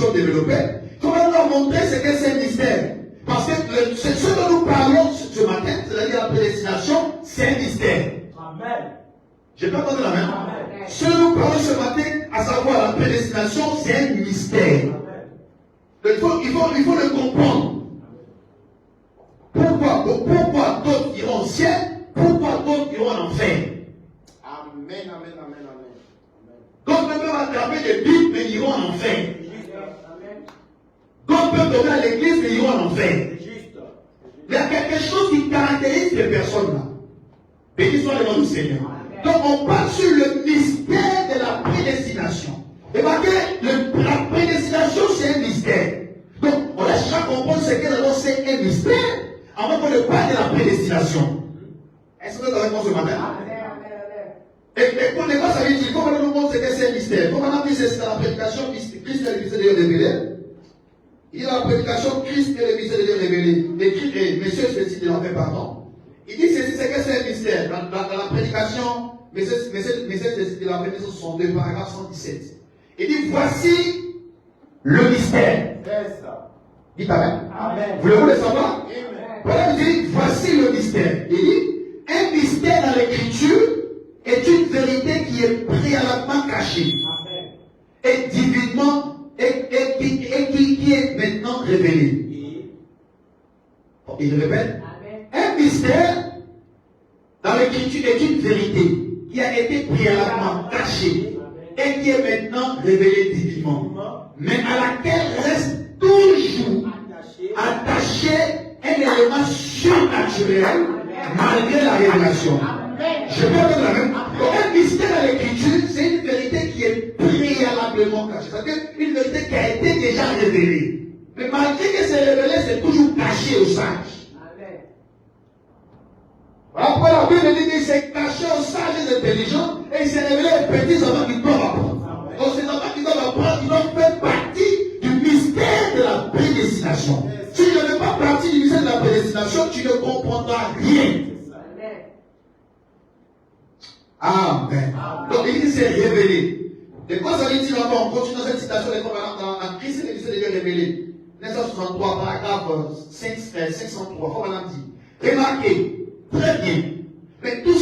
sont développés. Il faut leur montrer ce que c'est un mystère. Parce que ce dont nous parlons ce matin, c'est-à-dire la prédestination, c'est un mystère. Amen. J'ai pas entendu la main. Amen. Ce dont nous parlons ce matin, à savoir la prédestination, c'est un mystère. Donc, il faut le comprendre. Pourquoi d'autres iront au ciel? Pourquoi d'autres iront en enfer? Amen, amen, amen, amen. D'autres peuvent attraper des Bibles, mais ils iront en enfer. D'autres peuvent donner à l'église, mais ils iront en enfer. Il y a quelque chose qui caractérise ces personnes-là. Béni soit le nom du Seigneur. Donc on parle sur le mystère de la prédestination. Et bien que la prédestination, c'est un mystère. Donc on laisse déjà comprendre ce que d'abord c'est un mystère, avant qu'on ne parle de la prédestination. Est-ce que vous avez compris ce matin? Et pour les fois, ça veut dire, comment nous montre ce que c'est un mystère? Comme on a dit, c'est la prédication Christ et le mystère de Dieu révélé. Il y a la prédication Christ et le mystère de Dieu révélé. Et monsieur Spécifique de l'enfer, pardon. Il dit ceci, c'est que c'est un mystère. Dans la prédication, monsieur Spécifique de l'enfer, 62, paragraphe 117. Il dit, voici le mystère. Dites Amen. Amen. Voulez-vous le savoir? Amen. Voilà, il dit, voici le mystère. Il dit, un mystère dans l'écriture est une vérité qui est préalablement cachée. Amen. Et divinement, et qui est maintenant révélée. Il répète. Amen. Un mystère dans l'écriture est une vérité qui a été préalablement cachée et qui est maintenant révélée divinement, mais à laquelle reste toujours attaché un élément surnaturel malgré la révélation. Je peux dire la même. Donc un mystère dans l'écriture, c'est une vérité qui est préalablement cachée. C'est-à-dire une vérité qui a été déjà révélée. Mais malgré que c'est révélé, c'est toujours caché aux sages. Voilà pourquoi la Bible dit qu'il s'est caché aux sages et intelligents et il s'est révélé aux petits enfants qui doivent apprendre. Donc ces enfants qui doivent apprendre, ils doivent faire partie du mystère de la prédestination. Si tu ne fais pas partie du mystère de la prédestination, tu ne comprendras rien. Amen. Donc il dit c'est révélé. Et quoi ça veut dire encore? On continue dans cette citation des dans Christ et le mystère de Dieu révélé. 1963, paragraphe 503. Faut maintenant dire. Remarquez, très bien. Mais tous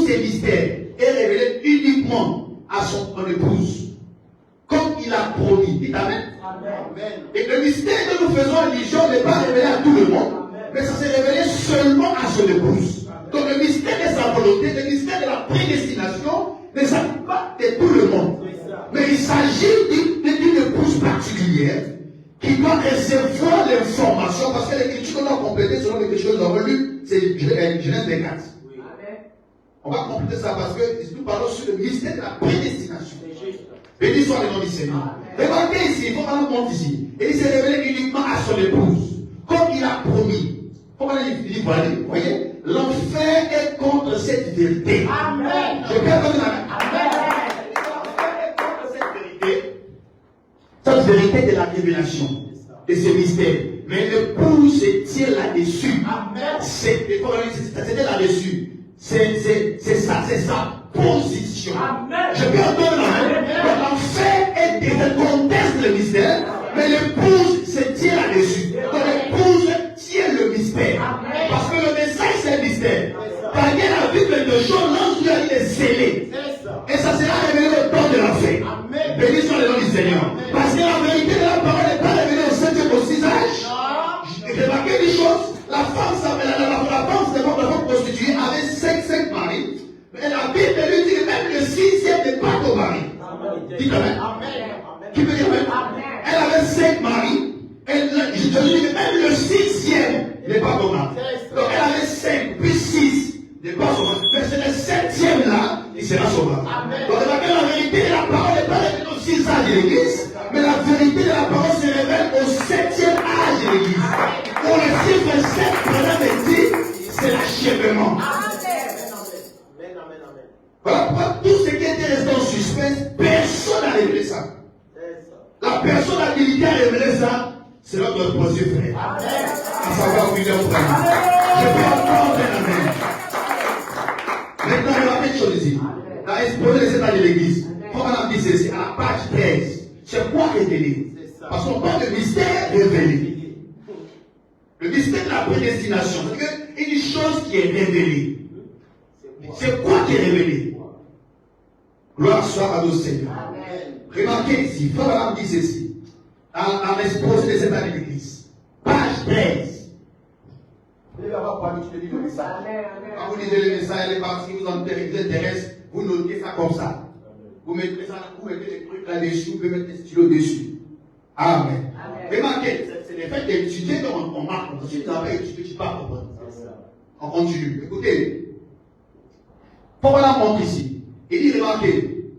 ces mystères est révélé uniquement à son épouse. Comme il a promis. Dites Amen. Amen. Et le mystère que nous faisons allusion n'est pas révélé à tout le monde. Amen. Mais ça s'est révélé seulement à son épouse. Donc le mystère de sa volonté, le mystère de la prédestination ne s'applique pas de tout le monde. Mais il s'agit d'une épouse particulière qui doit recevoir l'information parce que l'écriture qu'on a complétée selon l'écriture que nous avons lue, c'est Genèse 24. On va compléter ça parce que nous parlons sur le mystère de la prédestination. Béni soit le nom du Seigneur. Remarquez ici, il faut qu'on montre ici. Et il s'est révélé uniquement à son épouse, comme il a promis. Comment il dit, vous voyez, l'enfer est contre cette vérité. Amen. Je peux entendre la main. Amen. L'enfer est contre cette vérité de la révélation, de ce mystère. Mais l'épouse se tient là-dessus. Amen. C'était là-dessus. C'est sa position. Amen. Je peux entendre la main. L'enfer conteste le mystère, mais l'épouse se tient là-dessus. Donc l'épouse tient le mystère. Amen. Parce que le message c'est un mystère. Car il y a la Bible de Jean, l'ange il est scellé. Et ça sera révélé au temps de l'enfer. Béni soit le nom du Seigneur. Parce que la vérité de la parole n'est pas révélée au 7e au 6 âge. Remarquez une chose, la femme prostituée avait 5 maris. Et la Bible lui dit que même le 6e n'est pas ton mari. Dites Amen. Qui veut dire Amen? Elle avait 5 maris. Et je dis que même le 6e n'est pas ton mari. Donc elle avait 5, puis 6 n'est pas son mari. Mais c'est le 7e là, il sera son mari. Donc la vérité de la parole n'est pas révélée au 6 âge de l'église, mais la vérité de la parole se révèle au 7e âge de l'église. Pour le chiffre 7, Madame dit, c'est l'achèvement. Voilà pourquoi tout ce qui était resté en suspense, personne n'a révélé ça. La personne habilitée à révéler ça, c'est notre précieux frère. À savoir William Branham. Je peux entendre un amen. Maintenant, il y a quelque chose ici. Dans l'exposé de l'état de l'église, comme on a dit ceci, à la page 13, c'est quoi révéler? Parce qu'on parle de mystère révélé. Le mystère de la prédestination. C'est une chose qui est révélée. C'est quoi qui est révélé? Gloire soit à nos Seigneurs. Remarquez ici, Frère Abraham dit ceci, en exposé de cette année d'église. Page 13. Vous devez avoir pas l'habitude de lire le message. Quand vous lisez le message, les parties qui vous intéressent, vous notez ça comme ça. Vous mettez ça, vous mettez les trucs là-dessus, vous pouvez mettre des stylos dessus. Amen. Remarquez, c'est le fait d'étudier qu'on marque. Si tu n'as pas étudié, tu ne peux pas comprendre. On continue. Écoutez. Paul la montre ici. Il dit, remarquez.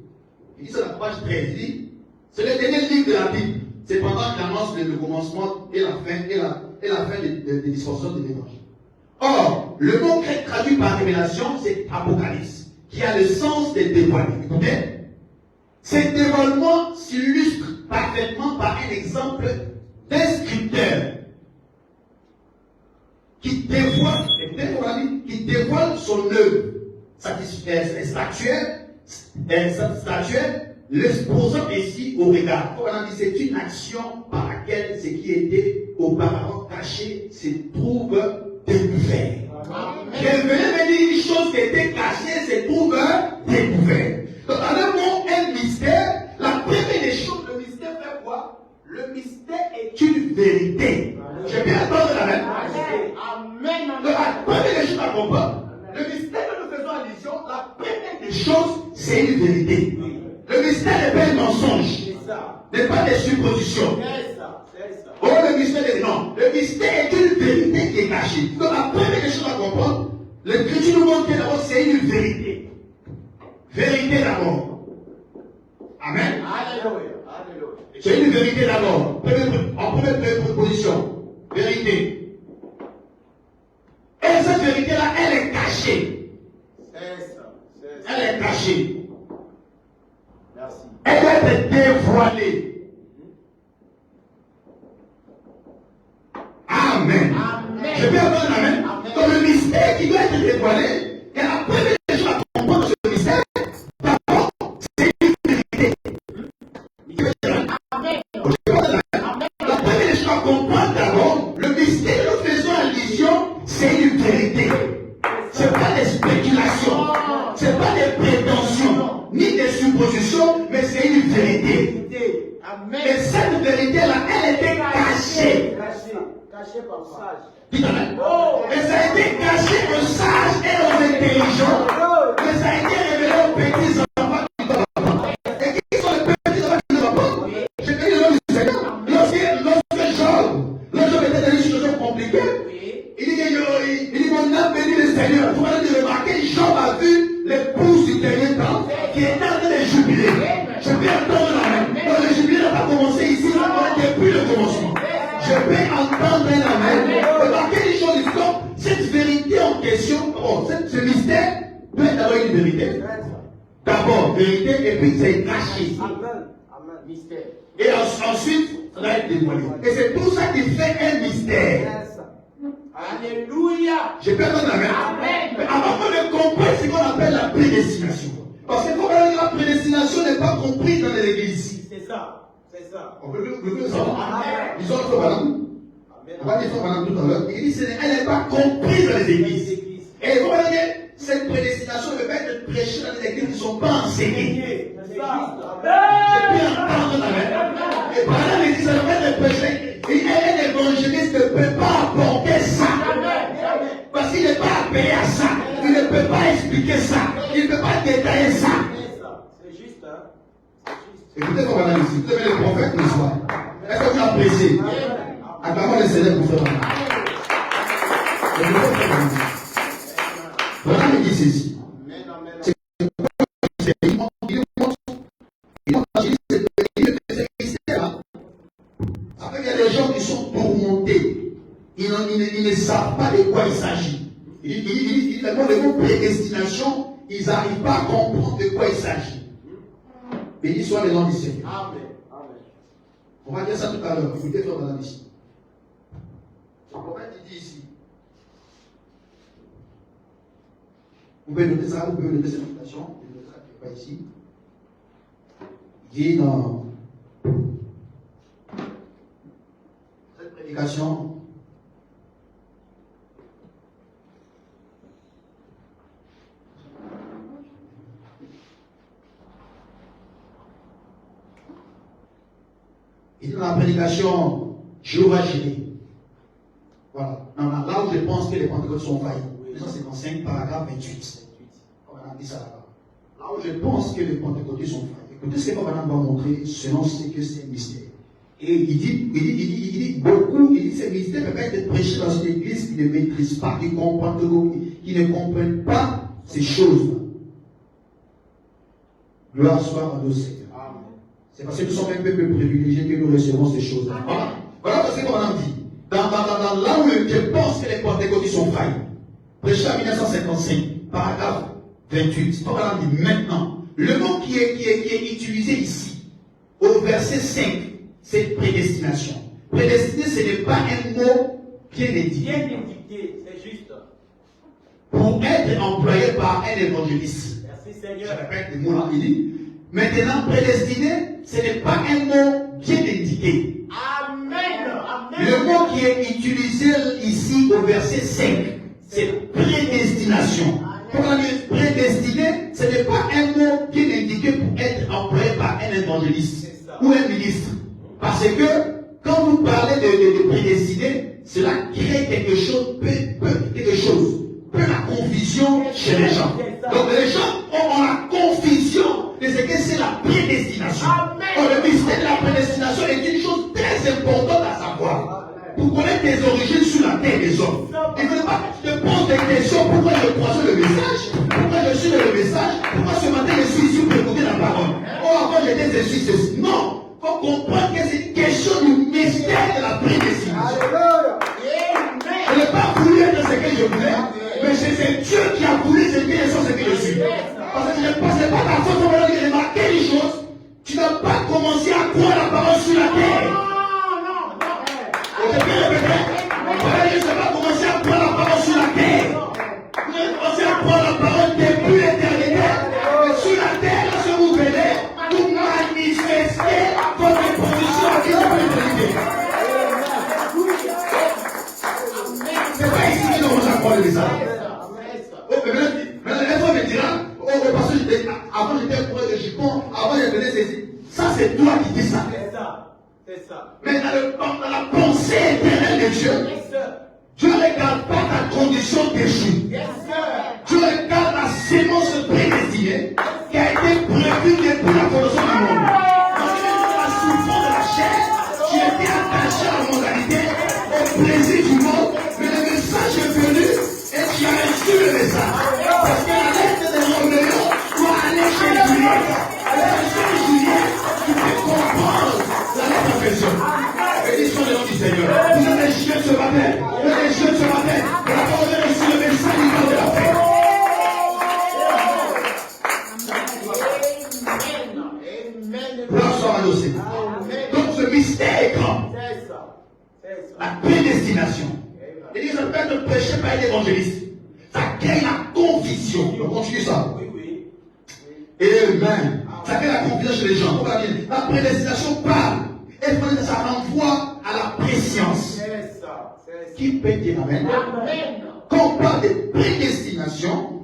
Il dit sur la page 13, il dit, c'est le dernier livre de la Bible. C'est pendant qu'il annonce le commencement et la fin des dispensations de l'évangile. Or, le mot grec traduit par révélation, c'est Apocalypse, qui a le sens des dévoilés. Écoutez. Cet dévoilement s'illustre parfaitement par un exemple d'un scripteur qui dévoile son œuvre statuelle, l'exposant ainsi au regard. C'est une action par laquelle ce qui était auparavant caché se trouve découvert. Je venais me dire une chose qui était cachée se trouve découvert. Donc, dans le mot, un mystère, la première des choses, le mystère fait quoi? Le mystère est une vérité. J'ai bien entendu la même. Amen. Donc, la première des choses à comprendre, le mystère que nous faisons allusion, la première des choses, c'est une vérité. Le mystère n'est pas un mensonge, n'est pas des suppositions. Oh, le mystère est non. Le mystère est une vérité qui est cachée. Donc, la première des choses à comprendre, l'Écriture nous montre que d'abord, c'est une vérité. Vérité d'abord. Amen. Alléluia. C'est une vérité d'abord. En première position. Vérité. Et cette vérité-là, elle est cachée. Elle est cachée. Merci. Elle doit être dévoilée. Amen. Je peux entendre amen. Donc le mystère qui doit être dévoilé, et la première chose à comprendre sur le mystère, d'abord, c'est une vérité. Amen. La première chose à comprendre d'abord, le mystère que nous faisons allusion, c'est une vérité. Ce n'est pas des spéculations, ce n'est pas des prétentions, ni des suppositions, mais c'est une vérité. Et cette vérité-là, elle était cachée. Caché par sage. Et ça a été caché aux sages et aux intelligents. Mais ça a été révélé aux petits enfants qui doivent apprendre. Et qui sont les petits enfants qui doivent apprendre? Je vais dire le nom du Seigneur. Lorsque Job était dans une situation compliquée, il dit mon âme bénit le Seigneur. Vous allez remarquer, Job a vu l'épouse du dernier temps qui était en train de jubiler. Je vais entendre la main. Donc le jubilé n'a pas commencé ici, depuis le commencement. Je vais entendre un amen. Remarquez les choses ici. Cette vérité en question, ce mystère peut être d'abord une vérité. D'abord, vérité, et puis c'est caché. Amen. Mystère. Et ensuite, ça va être dévoilé. Et c'est tout ça qui fait un mystère. Alléluia. Je peux entendre la main. Mais avant de comprendre ce qu'on appelle la prédestination. Parce que la prédestination n'est pas comprise dans l'église. C'est ça. C'est ça. On peut le savoir. Ils ont fait madame. On va dire madame tout à l'heure. Il dit elle n'est pas comprise dans les églises. Et vous voyez, cette prédestination ne peut pas être prêchée dans les églises qui ne sont pas enseignées. C'est ça. J'ai pu entendre la main. Et par là, l'église ne peut pas être prêchée. Et un évangéliste ne peut pas apporter ça. Parce qu'il n'est pas appelé à ça. Il ne peut pas expliquer ça. Il ne peut pas détailler ça. C'est juste, hein. Écoutez comme on a ici, vous avez les prophètes le soir. Est-ce que vous appréciez? Acclamons le Seigneur pour faire mal. Voilà, il dit ceci. Après, il y a des gens qui sont tourmentés. Ils ne savent pas de quoi il s'agit. Il dit le mot prédestination, ils n'arrivent pas à comprendre de quoi il s'agit. Béni soit le nom du Seigneur. Amen. On va dire ça tout à l'heure. Écoutez, frère dans la mission. Le prophète dit ici. Vous pouvez noter ça, vous pouvez noter cette citation. Je ne noterai pas ici. Il dit dans prédication. Et dans la prédication, Jéhovah Jireh. Voilà. Non, non, là où je pense que les Pentecôtes sont faillis. 255, paragraphe 28. On a dit ça là-bas. Là où je pense que les Pentecôtés sont faillis. Écoutez ce que Madame va montrer selon ce que c'est un mystère. Et il dit beaucoup, il dit ces mystères peuvent être prêchés dans une église qui ne maîtrise pas, qui ne comprennent pas ces choses-là. Gloire soit à nos Seigneurs. C'est parce que nous sommes un peuple privilégié que nous recevons ces choses-là. Voilà ce que Madame dit. Là où je pense que les Pentecôtés sont faillis. Prêché en 1955, paragraphe 28. Madame dit maintenant, le mot qui est utilisé ici, au verset 5, c'est prédestination. Prédestiné, ce n'est pas un mot bien indiqué. Bien indiqué, c'est juste. Pour être employé par un évangéliste. Merci Seigneur. Je répète le mot là, il dit. Maintenant, prédestiné, ce n'est pas un mot bien indiqué. Amen. Amen. Le mot qui est utilisé ici au verset 5, c'est prédestination. Pourquoi dire prédestiné, ce n'est pas un mot bien indiqué pour être employé par un évangéliste ou un ministre. Parce que quand vous parlez de prédestiné, cela crée quelque chose, peu la confusion chez les gens. Donc les gens ont la confusion de ce que c'est la prédestination. Le mystère de la prédestination est une chose très importante à savoir. Pour connaître tes origines sur la terre des hommes. Il ne faut pas que tu te poses des questions. Pourquoi je crois le message? Pourquoi je suis le message? Pourquoi ce matin je suis ici pour écouter la parole? Oh, avant j'étais ceci, ceci. Non! Il faut comprendre que c'est une question du mystère de la prédestination. Je n'ai pas voulu être ce que je voulais, mais c'est Dieu qui a voulu ce que je suis, ce que je suis. Parce que je ne pensais pas ta faute, on va dire, remarquer une chose. Tu n'as pas commencé à croire la parole sur la terre. Je vais répéter. Je n'ai pas commencé à croire la parole sur la terre. Vous avez commencé à croire la parole depuis l'éternité. Et sur la terre, lorsque vous venez, vous manifestez votre position à Dieu depuis l'éternité. C'est pas ici que nous commençons à croire le message. Maintenant, les fois me dira, parce que avant j'étais proche de Chipon, avant je venais ceci. Ça, c'est toi qui dis ça. C'est ça. Mais dans la pensée éternelle de Dieu, Dieu ne regarde pas ta condition d'échouer. Dieu regarde la sémence prédestinée qui a été prévue depuis la fondation du monde. Parce que dans la souffrance de la chair, tu étais attaché à la mondialité, au plaisir du monde, mais le message est venu et tu as reçu le message. Parce que la lettre de Roméo doit aller chez Juliette. Chez Juliette, tu peux comprendre la lettre en question. Bénissons le nom du Seigneur. Vous êtes des jeunes ce matin. Vous êtes des jeunes ce matin. Vous avez reçu le message du temps de la paix. Gloire soit à nos Seigneurs. Donc ce mystère est grand. La prédestination. Il dit, ça peut être prêché par un évangéliste. Ça crée la conviction. On continue ça. Amen. Ça crée la conviction chez les gens. La prédestination parle. Et ça renvoie à la préscience. Qui peut dire Amen? Quand on parle de prédestination,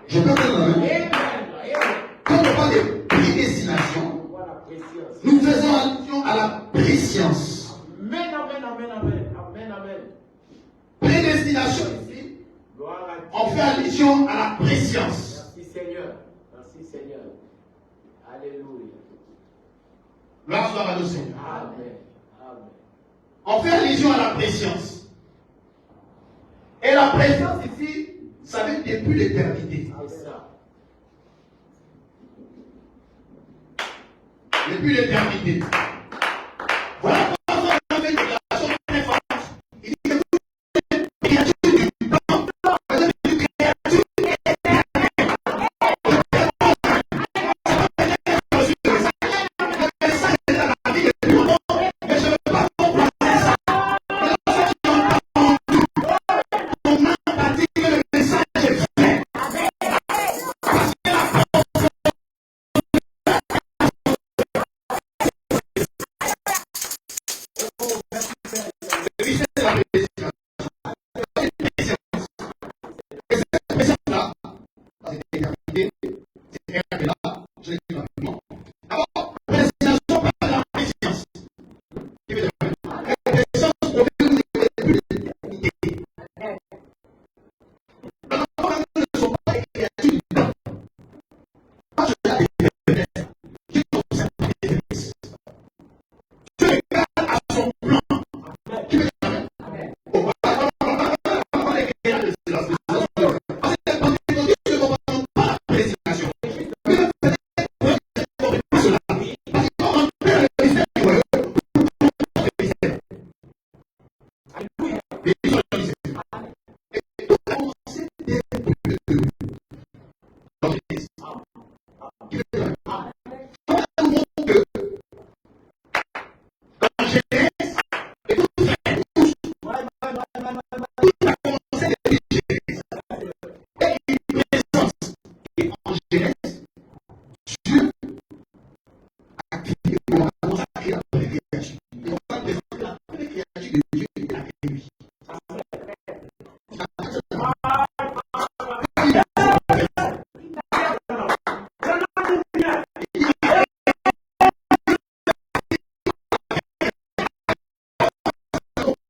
je peux dire Amen. Quand on parle de prédestination, nous faisons allusion à la préscience. Prédestination ici, on fait allusion à la préscience. Merci Seigneur. Merci Seigneur. Alléluia. Gloire soit à nos Seigneurs. Amen. Amen. On fait allusion à la préscience. Et la préscience ici, ça vient depuis l'éternité. C'est ça. Depuis l'éternité. Voilà pourquoi on a fait une déclaration très forte. Il dit que vous êtes créature du temps. Vous êtes une créature éternelle. Le message est dans la vie de tout le monde, mais je ne veux pas complacer ça. Mais lorsque tu entends on m'a dit que le message est vrai. Parce que la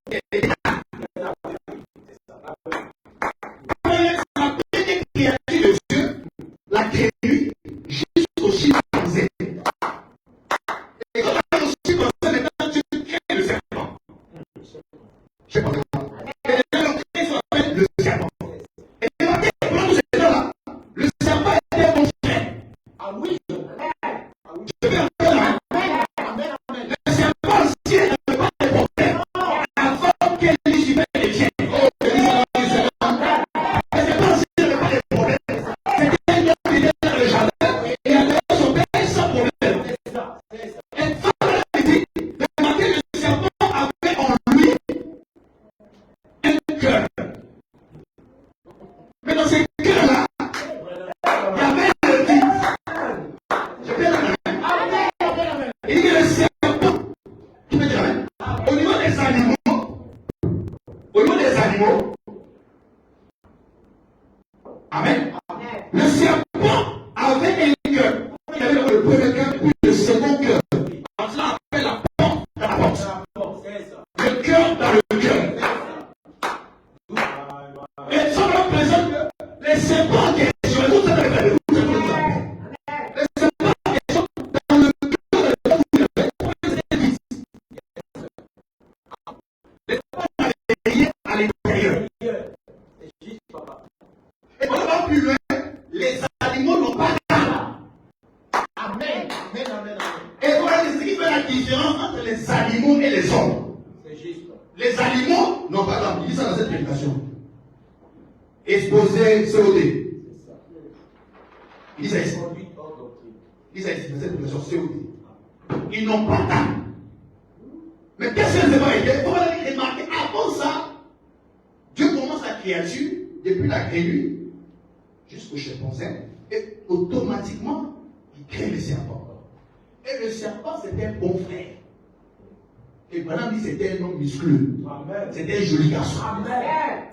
La première créature de Dieu, la créature jusqu'au chimpanzé. Et quand on arrive au chimpanzé, maintenant Dieu crée le serpent. Je sais pas. Et les gens créent ce qu'on appelle le serpent. Et remarquez, pendant tous ces temps-là, le serpent était mon frère. Ah oui. Je vais en faire là. Le serpent ancien n'avait pas de problème avant que Lucifer le tienne. Le serpent ancien n'avait pas de problème. C'était un homme qui était dans le jardin et il avait son père sans problème. Et Fabien a dit, remarquez, le serpent avait en lui un cœur. Mais dans ce cœur-là, il y avait le vide. Je vais le dire. Il dit que le serpent, tu peux dire, au niveau des animaux, amen. Le serpent avait un cœur. Il avait le premier cœur, puis le second cœur. En cela, on appelle la porte dans la porte. Le cœur dans le cœur. Et ça me présente les serpents qui sont les serpents qui sont dans le cœur de l'homme où il avait les vices. Les serpents avaient rien à l'intérieur. Et on va plus loin, les animaux n'ont pas d'âme. Amen. Et voilà ce qui fait la différence entre les animaux et les hommes. C'est juste. Les animaux n'ont pas d'âme. Il dit ça dans cette prédication. Exposé COD. Il dit ça ici. Il dit ça ici dans cette prédication COD. Ils n'ont pas d'âme. Mais qu'est-ce que c'est pas été? On va remarquer, avant ça, Dieu commence la créature, depuis la créature, jusqu'au chimpanzé, et automatiquement, il crée le serpent. Et le serpent, c'était un bon frère. Et Branham dit c'était un homme muscleux. C'était un joli garçon. Amen.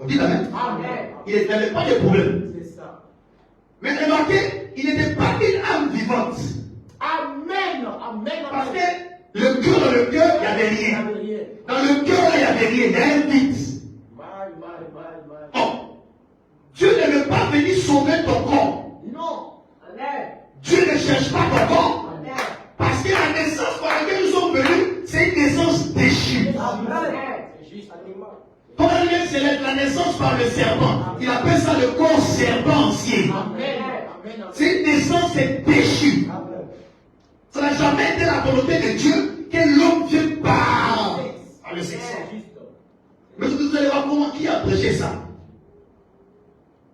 On dit amen. Amen. Il n'avait pas de problème. C'est ça. Mais remarquez, il n'était pas une âme vivante. Amen. Parce que le cœur dans le cœur, il n'y avait rien. Dans le cœur, il n'y avait rien. Il y a un vide. Oh, Dieu ne veut pas venir sauver ton corps. Non. Amen. Dieu ne cherche pas ton corps. Amen. Parce que la naissance par laquelle nous sommes venus, c'est une naissance déchue. Amen. C'est juste. Quand on célèbre la naissance par le serpent, il appelle ça le corps serpentier. Amen. C'est une naissance déchue. Ça n'a jamais été la volonté de Dieu que l'homme vienne par le sexe. Mais vous allez voir comment qui a prêché ça.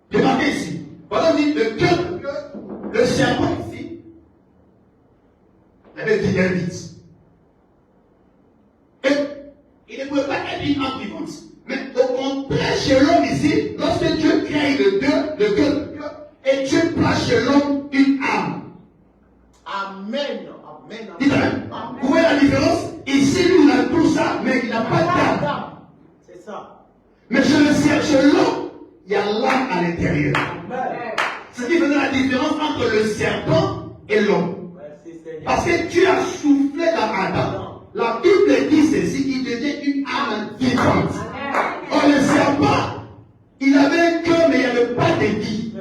Demandez ici. Voilà, on dit le cœur, le serpent ici, il avait dit un vide. Et il ne pouvait pas être une âme vivante. Mais au contraire, chez l'homme ici, lorsque Dieu crée le cœur, et Dieu place chez l'homme une âme. Amen. Dites amen. Vous voyez la différence? Ici, lui, il a tout ça, mais il n'a pas d'âme. C'est ça. Mais chez l'homme, il y a l'âme à l'intérieur. Amen. Ce qui faisait la différence entre le serpent et l'homme. Merci Seigneur. Parce que Dieu a soufflé dans Adam. La Bible dit ceci, il devient une âme vivante. Or, le serpent, il avait un cœur, mais il n'y avait pas de vie.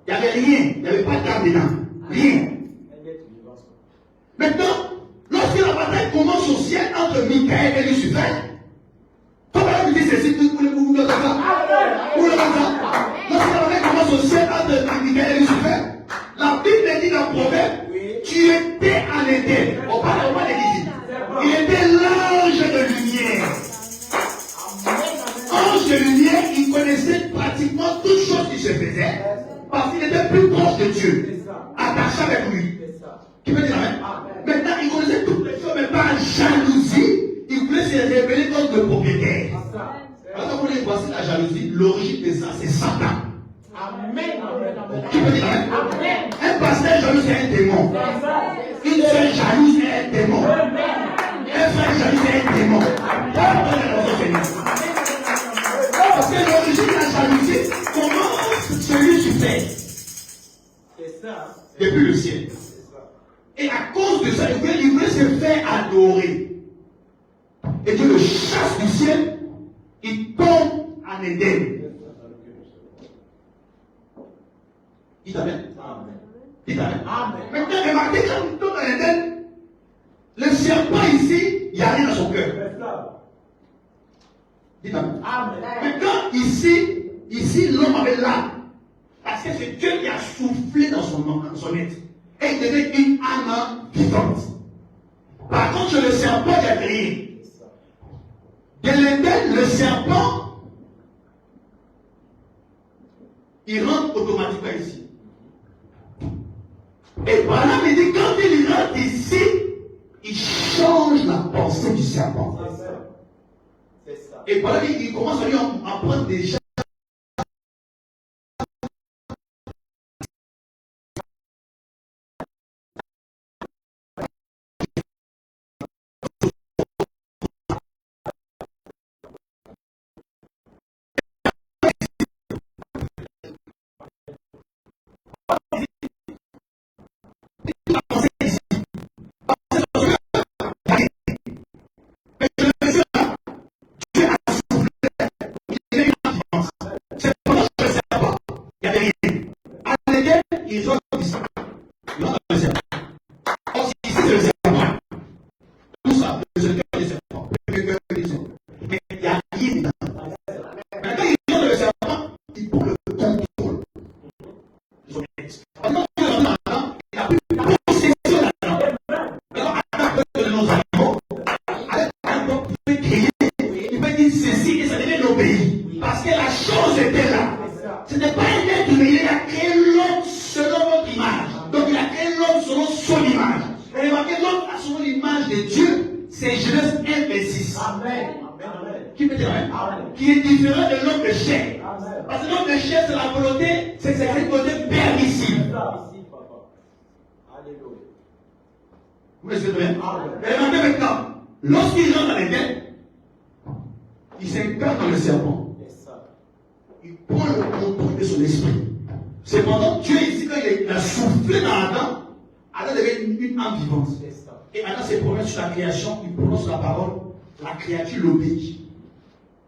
Il n'y avait rien. Il n'y avait pas d'âme dedans. Rien. Maintenant, lorsque la bataille commence au ciel entre Michael et Lucifer, comment vous dites ceci pour le ça? Lorsque la bataille commence au ciel entre Michael et Lucifer, la Bible dit dans Proverbe, tu étais en Éden. On parle pas d'église. Il était l'ange de lumière. Ange de lumière, il connaissait pratiquement toutes choses qui se faisaient parce qu'il était plus proche de Dieu, attaché avec lui. Qui veut dire amen? Maintenant, il connaissait toutes les choses, mais par jalousie, il voulait se révéler comme le propriétaire. Alors, vous voyez, voici la jalousie, l'origine de ça, c'est Satan. Qui veut dire amen? Un pasteur jaloux, c'est un démon. Une soeur jalouse, c'est un démon. Un frère jaloux, c'est un démon. Parce que l'origine de la jalousie commence celui qui fait. C'est ça. Depuis le ciel. Et à cause de ça, il voulait se faire adorer. du ciel, il tombe en Éden. Dites Amen. Dites Amen. Maintenant, remarquez quand il tombe en Éden, le serpent ici, il n'y a rien dans son cœur. Dites Amen. Maintenant, ici, l'homme avait l'âme. Parce que c'est Dieu qui a soufflé dans son être. Et il devait une âme vivante. Par contre, le serpent, il a crié. De l'Éden, le serpent, il rentre automatiquement ici. Et voilà, il dit, quand il rentre ici, il change la pensée du serpent. C'est ça. Et voilà, il commence à lui apprendre déjà. Ils ont dit ça. Ils ont le serpent. Or, ici, c'est le serpent. Tout ça, c'est le cœur du serpent. Mais il n'y a rien dedans. Maintenant, ils ont le serpent, ils prennent le contrôle. Ils ont maintenant, il n'a plus de possession là-dedans. Alors, à la de nos animaux, avec un homme qui peut crier, il peut dire ceci et ça devait l'obéir. Parce que la chose était là. Ce n'est pas un être humain, il a créé l'homme selon notre image. Donc il a créé l'homme selon son image. Et remarquez, l'homme selon l'image de Dieu, c'est Genèse 1, verset 6. Amen. Qui peut dire Amen? Qui est différent de l'homme de chair. Parce que l'homme de chair, c'est la volonté, c'est cette volonté permissive. Alléluia. Vous me suivez bien? Et remarquez maintenant, lorsqu'il rentre dans l'Éden, il s'incarne dans le serpent. Il prend le contrôle de son esprit. Cependant, Dieu ici, quand il a soufflé dans Adam, Adam devait une âme vivante. Et Adam se promène sur la création, il prononce la parole, la créature l'obéit.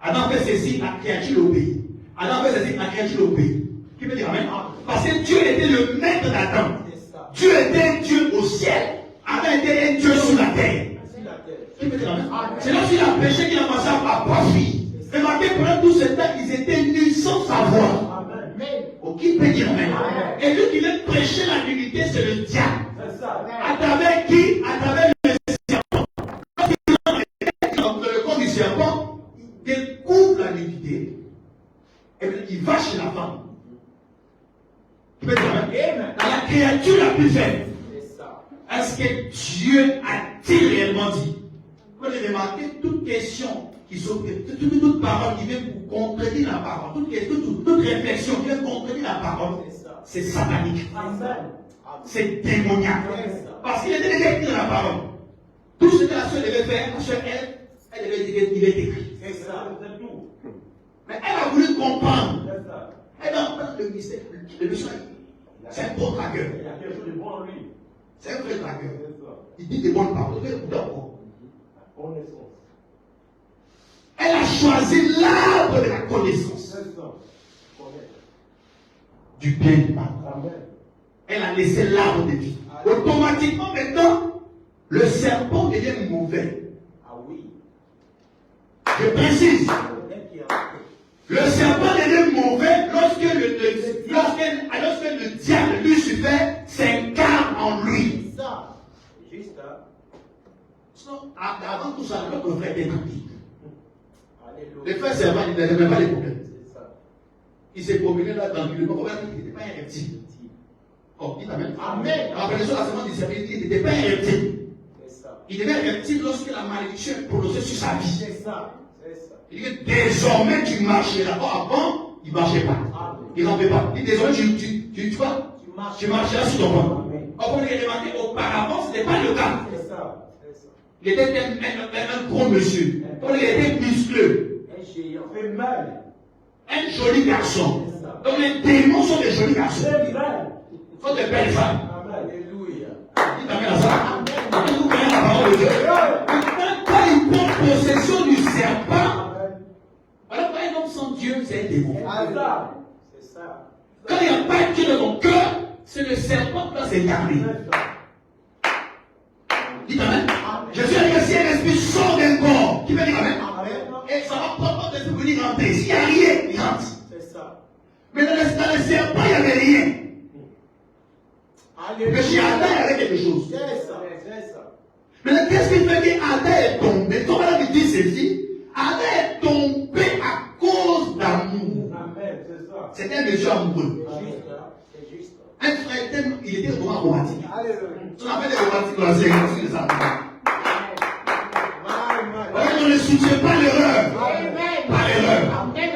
Adam fait ceci, la créature l'obéit. Adam fait ceci, la créature l'obéit. Qui peut dire Amen? Parce que Dieu était le maître d'Adam. Dieu était un Dieu au ciel. Adam était un Dieu sur la terre. Qui peut dire Amen? C'est lorsqu'il a péché qu'il a commencé à profiter. Remarquez, pendant tout ce temps, ils étaient nus sans savoir. Qui peut dire Amen? Et lui qui veut prêcher la nudité, c'est le diable. À travers qui? À travers le serpent. Dans le corps du serpent, il découvre la nudité. Et bien, il va chez la femme. Qui peut dire Amen? Dans la créature la plus faible. Est-ce que Dieu a-t-il réellement dit? Vous avez remarqué toute question qui sont toute parole qui vient pour contredire la parole, toute réflexion qui vient contredire la parole, c'est satanique. C'est démoniaque. Parce qu'il était déjà écrit dans la parole. Tout ce que la soeur devait faire, la soeur, elle devait être écrit. Mais elle a voulu comprendre. Elle va prendre le mystère. Le monsieur, c'est un bon traqueur. C'est un vrai traqueur. Il dit des bonnes paroles. Elle a choisi l'arbre de la connaissance. Du bien et du mal. Elle a laissé l'arbre de vie. Automatiquement, maintenant, le serpent devient mauvais. Je précise. Le serpent devient mauvais lorsque le diable, Lucifer, s'incarne en lui. Sinon, avant tout ça, notre frère était tranquille. Le frère serpent, il n'avait pas les problèmes. Il s'est promené là tranquillement. Il n'était pas un reptile. Oh, dites Amen. Amen. Après la semence du serpent, il n'était pas un reptile. Il devait être reptile lorsque la malédiction est prononcée sur sa vie. C'est ça. Il dit que désormais tu marcheras. Or, avant, il ne marchait pas. Il n'en fait pas. Il dit désormais tu marcheras sur ton corps. Or, vous l'avez remarqué, auparavant, ce n'était pas le cas. Il était un gros monsieur. Il était muscleux. Un joli garçon. Donc les démons sont des jolis garçons. Ils sont des belles femmes. Alléluia. Dites Amen à ça. Vous connaissez la parole de Dieu. Quand il prend possession du serpent, démons. C'est ça. Quand il n'y a pas Dieu dans ton cœur, c'est le serpent qui va s'incarner. Dites Amen. Jésus a dit que si un esprit sort d'un corps, qui veut dire Amen, et ça va prendre l'esprit pour venir rentrer. S'il n'y a rien, il rentre. C'est ça. Mais dans le serpent, il n'y avait rien. Mais chez Adam, il y avait quelque chose. C'est ça. C'est ça. Maintenant, qu'est-ce qui fait qu'Adam est tombé? Comme on a dit ceci, Adam est tombé à cause d'amour. Amen. C'est ça. C'était un monsieur amoureux. C'est juste. Un frère, il était vraiment romantique. Alléluia. On appelle les romantiques dans la série des amours. On ne soutient pas l'erreur. Pas l'erreur.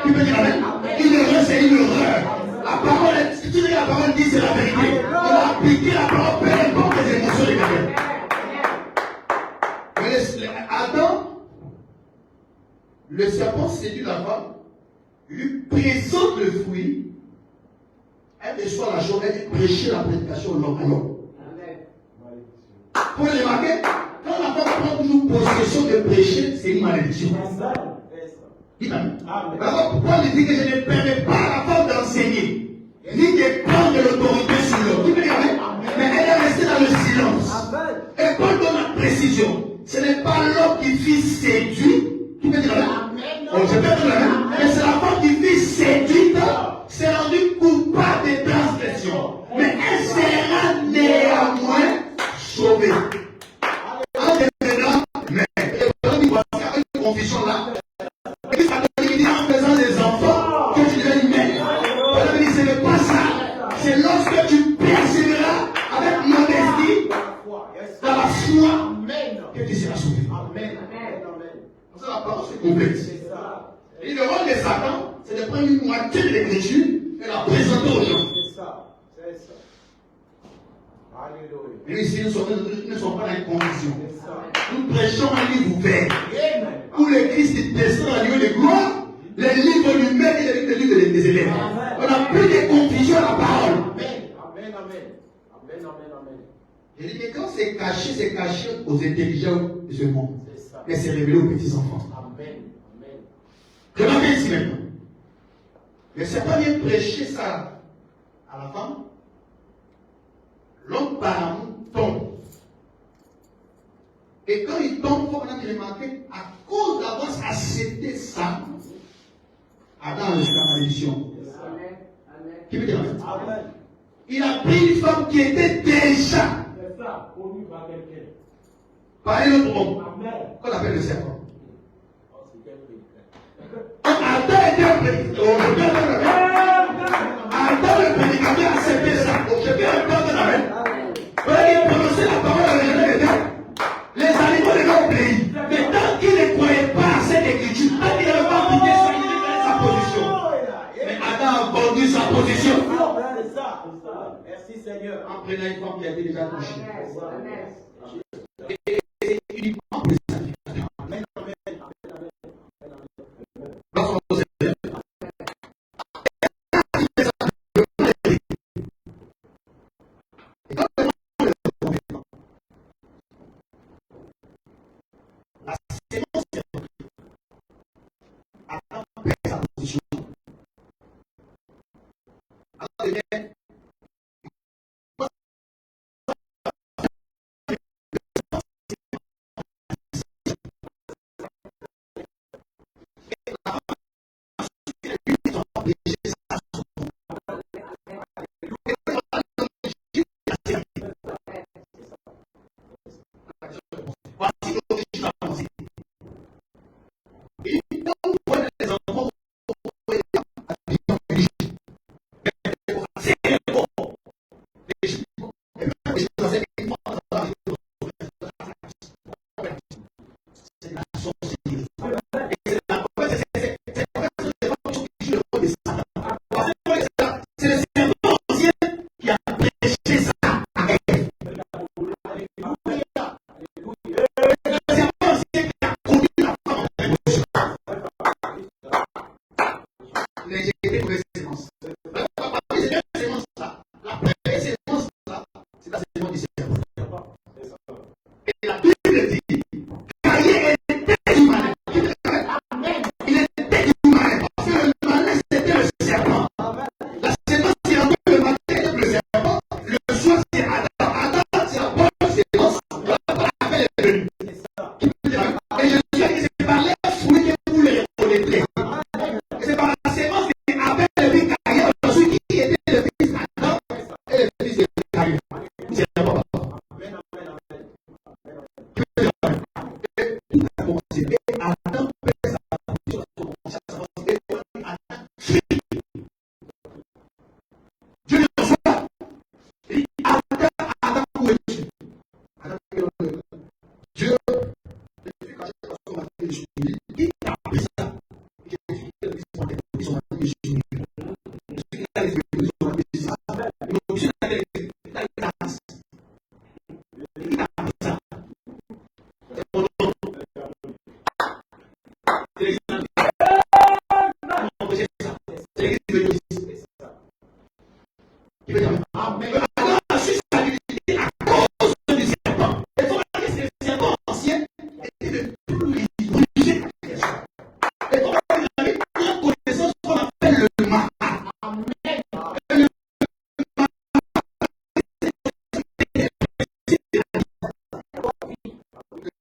Tu peux dire Amen. Une erreur, c'est une erreur. La parole, si tu dis la parole dit c'est la vérité. On a appliqué la parole, peu importe les émotions des quelqu'un. Adam, le serpent séduit la femme, lui présente le fruit, elle reçoit la journée et prêcher la prédication à l'homme. Vous le remarquez, quand la femme prend toujours possession de prêcher, c'est une malédiction. Dites Amen. Alors pourquoi il dit que je ne permets pas à la femme d'enseigner, ni de prendre de l'autorité sur l'homme. Qui peut dire Amen? Mais elle est restée dans le silence. Et Paul donne la précision. Ce n'est pas l'homme qui fut séduit. Qui peut dire Amen? Oh, je peux dire Amen. Mais c'est la femme qui fut séduite, s'est rendue coupable de transgression. Mais elle sera néanmoins sauvée. En devenant, mais avec une confusion là. En faisant des enfants, que tu deviens mère. On dit, ce n'est pas ça. C'est lorsque tu persévéreras avec modestie, dans la foi, que tu seras sauvé. Amen. Pour ça, la parole, c'est complexe. Et le rôle de Satan, c'est de prendre une moitié de l'écriture et la présenter aux gens. C'est ça. C'est ça. Alléluia. Et ici, nous ne sommes pas dans une confusion. C'est ça. Nous prêchons un livre ouvert. Amen. Où le Christ descend à niveau de gloire, les livres lui-même et les livres des élèves. On n'a plus de confusion à la parole. Amen. Amen. Amen. Amen. Je dis que quand c'est caché aux intelligents de ce monde. C'est ça. Mais c'est révélé aux petits enfants. Amen. Amen. Remarquez ici maintenant. Mais c'est pas bien prêcher ça à la femme. L'homme par amour tombe. Et quand il tombe, il faut maintenant remarquer, à cause d'avoir accepté ça, Adam a reçu la malédiction. Qui veut dire Amen? Amen. Il a pris une femme qui était déjà C'est ça. Connu par quelqu'un. par un autre homme, Amen. qu'on appelle le serpent. Oh, c'est quel prédicateur. Adam était un prédicateur. Adam le prédicateur a accepté ça. Je vais entendre Amen. Quand il prononçait la parole à les animaux ne l'ont obéi. Mais tant qu'il ne croyait pas à cette écriture, tant qu'il n'avait pas appliqué ça, il était sa position. Mais Adam a vendu sa position. C'est ça. Merci Seigneur. En prenant une femme qui a été déjà touchée. Amen. Et c'est uniquement pour les sacrificateurs. Amen. Lorsqu'on se lève, et quand le monde est compétent, la sémence est compétente. Adam perd sa position. Alors,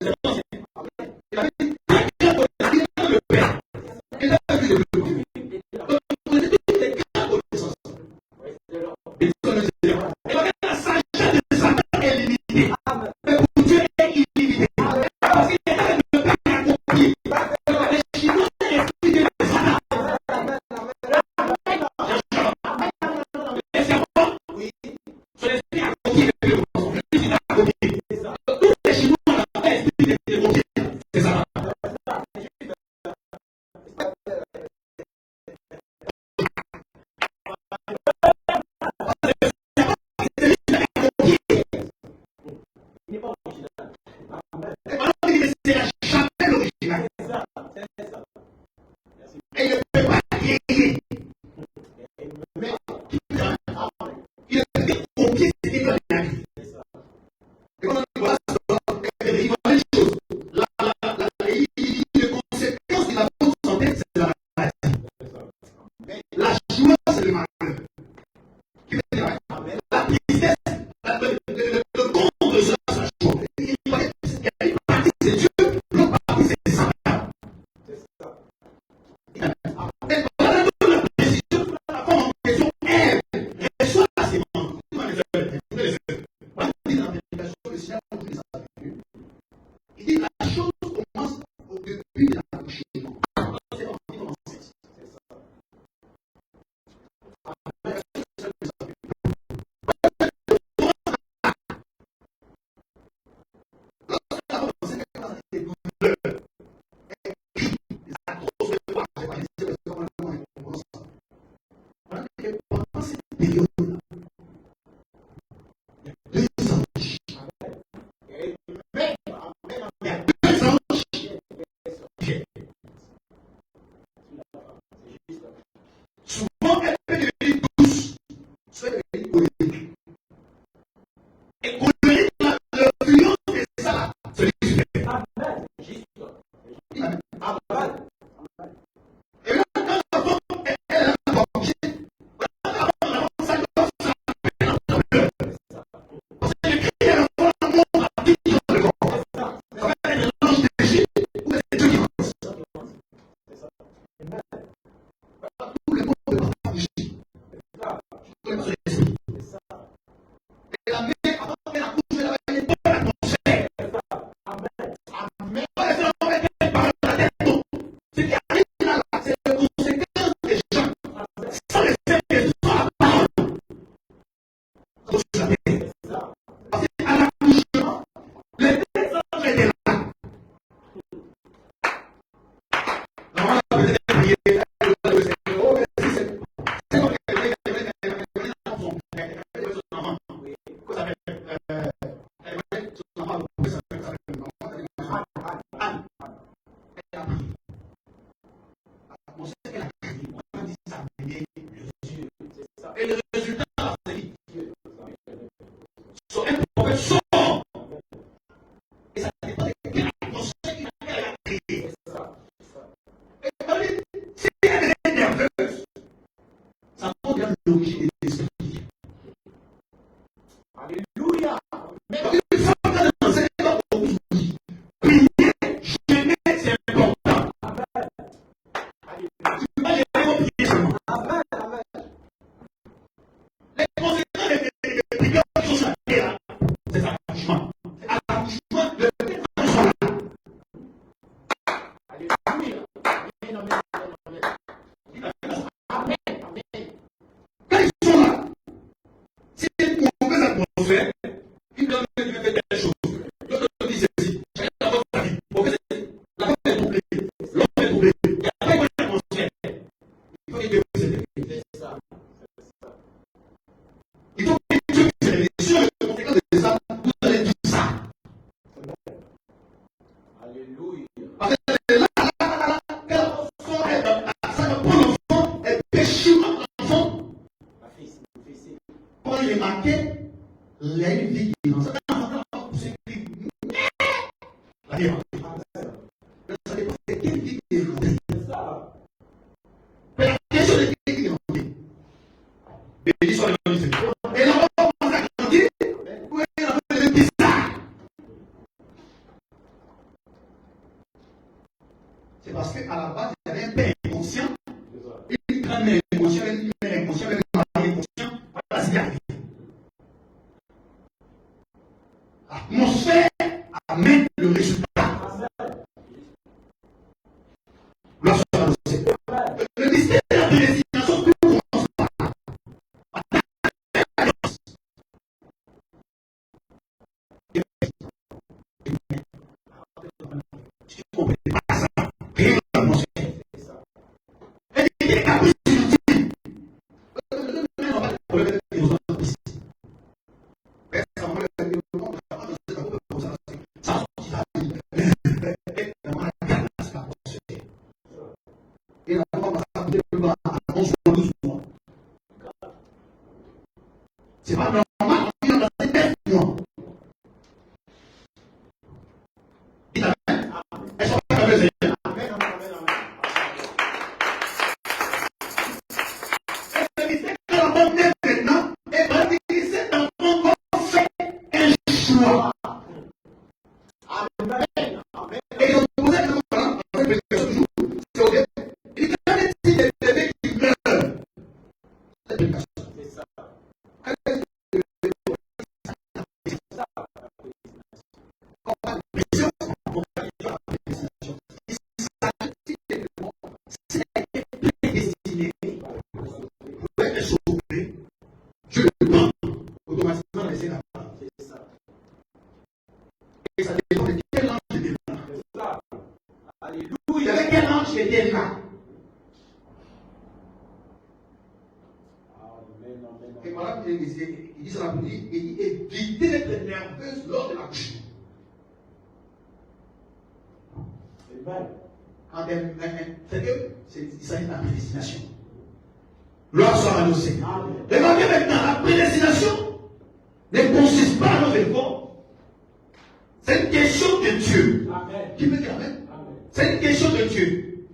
c'est bon. Il avait dit, très grand connaissance, le Père. Il a vu le Père. Donc, on était toutes les grandes connaissances. Et regarde la sagesse de Satan est limitée. Mais pour Dieu est illimité. Parce qu'il est avec le Père qui a accompli. Les Chinois expliquent les Satan. Les serpents, son esprit a accompli le mensonge. Il a accompli. Tous les Chinois ont expliqué les mensonges. C'est ça. Jamais l'original. Et il ne peut pas griller. Mais il a fait copier ce qu'il a dit. Et quand on voit ça, il voit les choses. Les conséquences de la bonne santé, c'est la maladie. La joie, c'est le malheur. La tristesse, le compte de ça, c'est la joie. Il y a une partie, c'est Dieu, l'autre partie, c'est Satan. Et voilà la précision, la forme en question, Ève reçoit la sémence. Il dit la chose commence au début de l'accouchement. Pendant cette période-là, il y a deux anges. Il y a deux anges. Souvent, elle peut devenir douce, soit devenir colérique. Et colérique, l'influence de ça, c'est Lucifer. Amen. Et là, quand la femme, elle a un objet, parce que le cri de l'enfant, l'amour, a dit qu'il y a le corps. Ça va être un ange d'Égypte, ou c'est Dieu qui pense. Tout le monde peut pas bouger. Tout le monde se l'esprit. Et la mère, avant qu'elle accouche, elle avait une bonne atmosphère. Amen. Pas les enfants avec par la tête. Ce qui arrive là, c'est les conséquences des gens. Sans les faire des enfants à parole. Parce qu'à l'accouchement, les deux anges étaient là. Normalement, vous êtes prié. C'est comme et le résultat, c'est sur un prophète sort. Et ça dépend de quelle atmosphère qu'il a créé. Et quand si elle est nerveuse, ça peut bien l'origine des esprits. Alléluia. Mais une fois que dans cet état où vous dites, prier, jeûner, c'est important. Tu ne peux pas les faire prier seulement. Les conséquences des prières qui sont sur la terre, c'est l'accouchement. À l'accouchement, le père sont là. Alléluia. Amen. Quand ils sont là, c'est une mauvaise atmosphère, ils donnent des choses. L'autre dit ceci, chacun a votre avis. La femme est troublée, l'homme est troublé. Il n'y a pas une bonne atmosphère. Il faut que Dieu puisse aider. C'est ça. Il faut que Dieu puisse aider. Sur les conséquences de ça, vous allez dire ça. Alléluia. Parce que là, quand l'enfant est ça ne prend l'enfant, est péché l'enfant. Quand il est marqué, il y a une vie qui est dans ça. Ça dépend de quelle vie qui est rentrée. Mais la question de quelle vie qui est rentrée. Béni soit le nom du Seigneur. Et l'enfant commence à grandir. Oui, il a fait des bizarres. C'est parce qu'à la base, il y avait un père inconscient, une grand-mère inconsciente, une mère inconsciente, un mari inconscient. Voilà ce qui arrive. L'atmosphère amène le résultat. Le mystère de la prédestination, tout commence par là. Si tu ne comprends pas ça, rien ne va marcher. Elle dit des caprices inutiles. C'est pas normal, on vit dans les 9 mois. Dites amen. Est-ce qu'on peut faire le Amen. Et le mystère que l'enfant naît maintenant, et va dire que cet enfant va faire un choix. Amen. Et donc, vous êtes dans le toujours, c'est au début. Il dit quand même si des bébés qui meurent, c'est ça. Je le prends automatiquement laisser la part. C'est ça. Et ça dépend de quel ange était là. C'est ça. Alléluia. Avec quel ange était là. Et voilà, il dit ça la il dit évitez d'être nerveuse lors de l'accouchement. Quand c'est que il s'agit de la prédestination. Gloire soit à nos Seigneur. Regardez maintenant, la prédestination ne consiste pas à nos efforts. C'est une question de Dieu. Amen. Qui peut dire Amen? C'est une question de Dieu.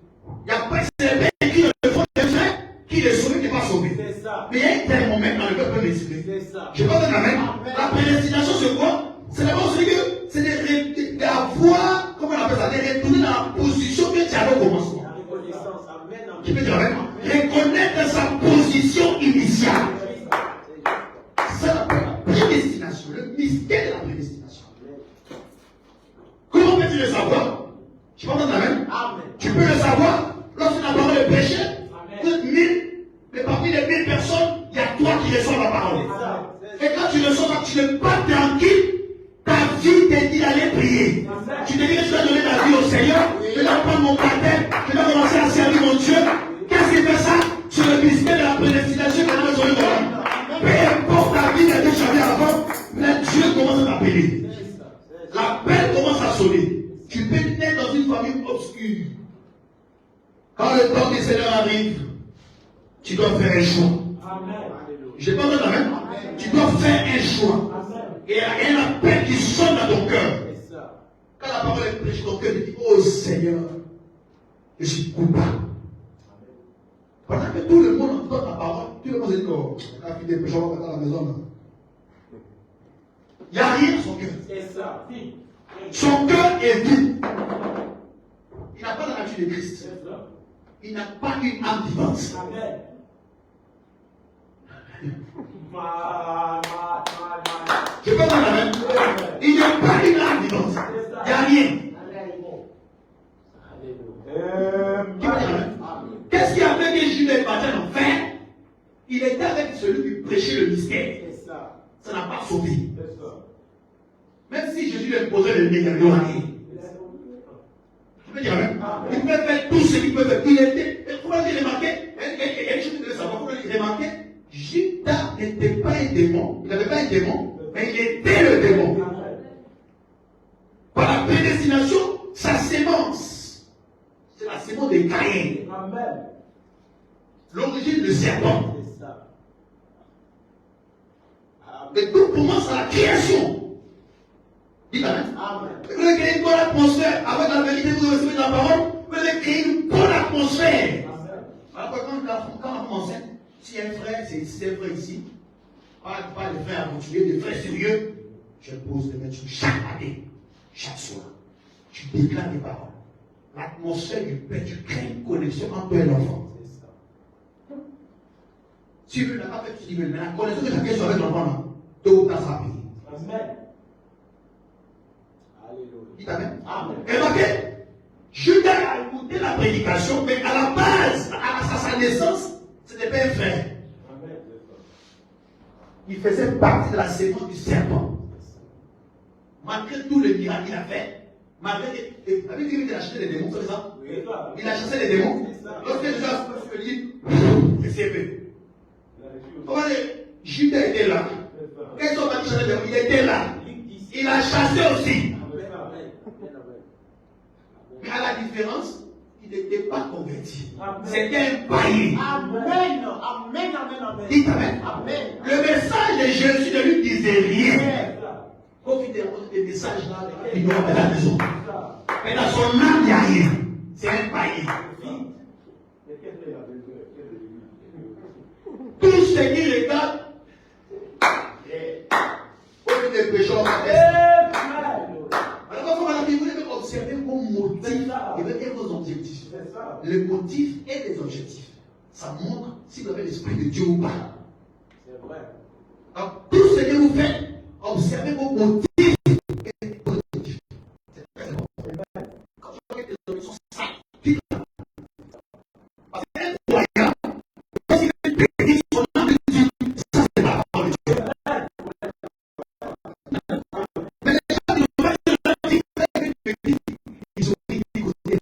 Il n'y a pas de qui le font des frères, qui est sauvé, qui n'est pas sauvé. C'est ça. Mais il y a un tel moment dans le peuple décidé. C'est ça. Je pense que Amen. La prédestination, c'est quoi? C'est d'abord ce que c'est d'avoir, comment on appelle ça, de retourner dans la position que tu avais au commencement. Qui peut dire Amen? Reconnaître sa position initiale. C'est ça la prédestination, le mystère de la prédestination. Comment peux-tu le savoir? Tu peux entendre Amen? Tu peux le savoir lorsque la parole est prêchée. Mais parmi les 1000 personnes, il y a toi qui reçois la parole. Et quand tu reçois, tu n'es pas tranquille. Ta vie te dit d'aller prier. Tu te dis que tu vas donner ta vie au Seigneur. Je vais prendre mon baptême. Je vais commencer à servir mon Dieu. Qu'est-ce qui fait ça? C'est le mystère de la prédestination que nous avons besoin de. Peu importe ta vie n'a déjà avant, mais Dieu commence à t'appeler. L'appel commence à sonner. Tu peux naître dans une famille obscure. Quand le temps du Seigneur arrive, tu dois faire un choix. Je n'ai pas besoin d'amen. Tu dois faire un choix. Et il y a un appel qui sonne dans ton cœur. Quand la parole est prêchée, ton cœur te dit, oh Seigneur, je suis coupable. Pendant que tout le monde entend ta parole, tout le monde se dit, oh, la fille des pécheurs va pas dans la maison. Là. Il n'y a rien dans son cœur. C'est ça. Son cœur est vide. Il n'a pas la nature de Christ. Il n'a pas une âme vivante. Amen. Je peux pas la même. Il n'y a pas une âme vivante. Il n'y a rien. Qu'est-ce qui a fait que Jules est parti en enfer? Il était avec celui qui prêchait le mystère. Ça n'a pas sauvé. Même si Jésus lui imposait le nez, il n'y a rien. Tu peux dire même. Il pouvait faire tout ce qu'il peut faire. Il était. Pourquoi il remarquait? Et je devais savoir pourquoi il remarquait. Judas n'était pas un démon. Il n'avait pas un démon, mais il était le démon. Par la prédestination, sa sémence, c'est la sémence de Caïn. L'origine du serpent. Et tout commence à la création. Dites Amen. Vous devez créer une bonne atmosphère. Avec la vérité, vous recevez la parole. Vous devez créer une bonne atmosphère. Alors, quand on commence, si un frère, c'est un frère ici, pas de frères aventuriers, des frères sérieux, je pose des mains sur chaque année, chaque soir. Tu déclares des paroles. l'atmosphère du Père, tu crées une connexion entre toi et l'enfant. Si tu n'as pas fait ce qu'il veut, mais la connexion que tu as créée avec l'enfant, tôt ou tard, ça va payer. Amen. Alléluia. Dites Amen. Amen. Remarquez, Judas a écouté la prédication, mais à la base, à sa naissance, ce n'était pas un frère. Amen. Il faisait partie de la sémence du serpent. Malgré tous les miracles qu'il a fait, malgré qu'il a chassé les démons, c'est ça? Il a chassé les démons. Lorsque Jésus a fait le livre, c'est fait. Comment dire, Judas était là. Quand ils ont battu chasser les démons, il était là. Il a chassé aussi. Mais à la différence, il n'était pas converti. C'était un païen. Amen. Amen. Amen. Dites Amen. Amen. Le message de Jésus ne lui disait rien. Quand il dépose des messages là, il doit à la maison. Mais dans son âme, il n'y a rien. C'est un païen. Tout ce qui regarde, au lieu de pécheurs, alors, vous devez observer vos motifs et vos objectifs. Le motif et les objectifs. Ça montre si vous avez l'esprit de Dieu ou pas. C'est vrai. Alors, tout ce que vous faites, observez vos motifs et vos objectifs. C'est très important. Quand vous avez des objectifs saints, parce qu'un croyant, quand il est béni, son âme de Dieu, ça c'est la parole de Dieu. Mais les gens qui n'ont pas de l'objectif, ils ont pris du côté.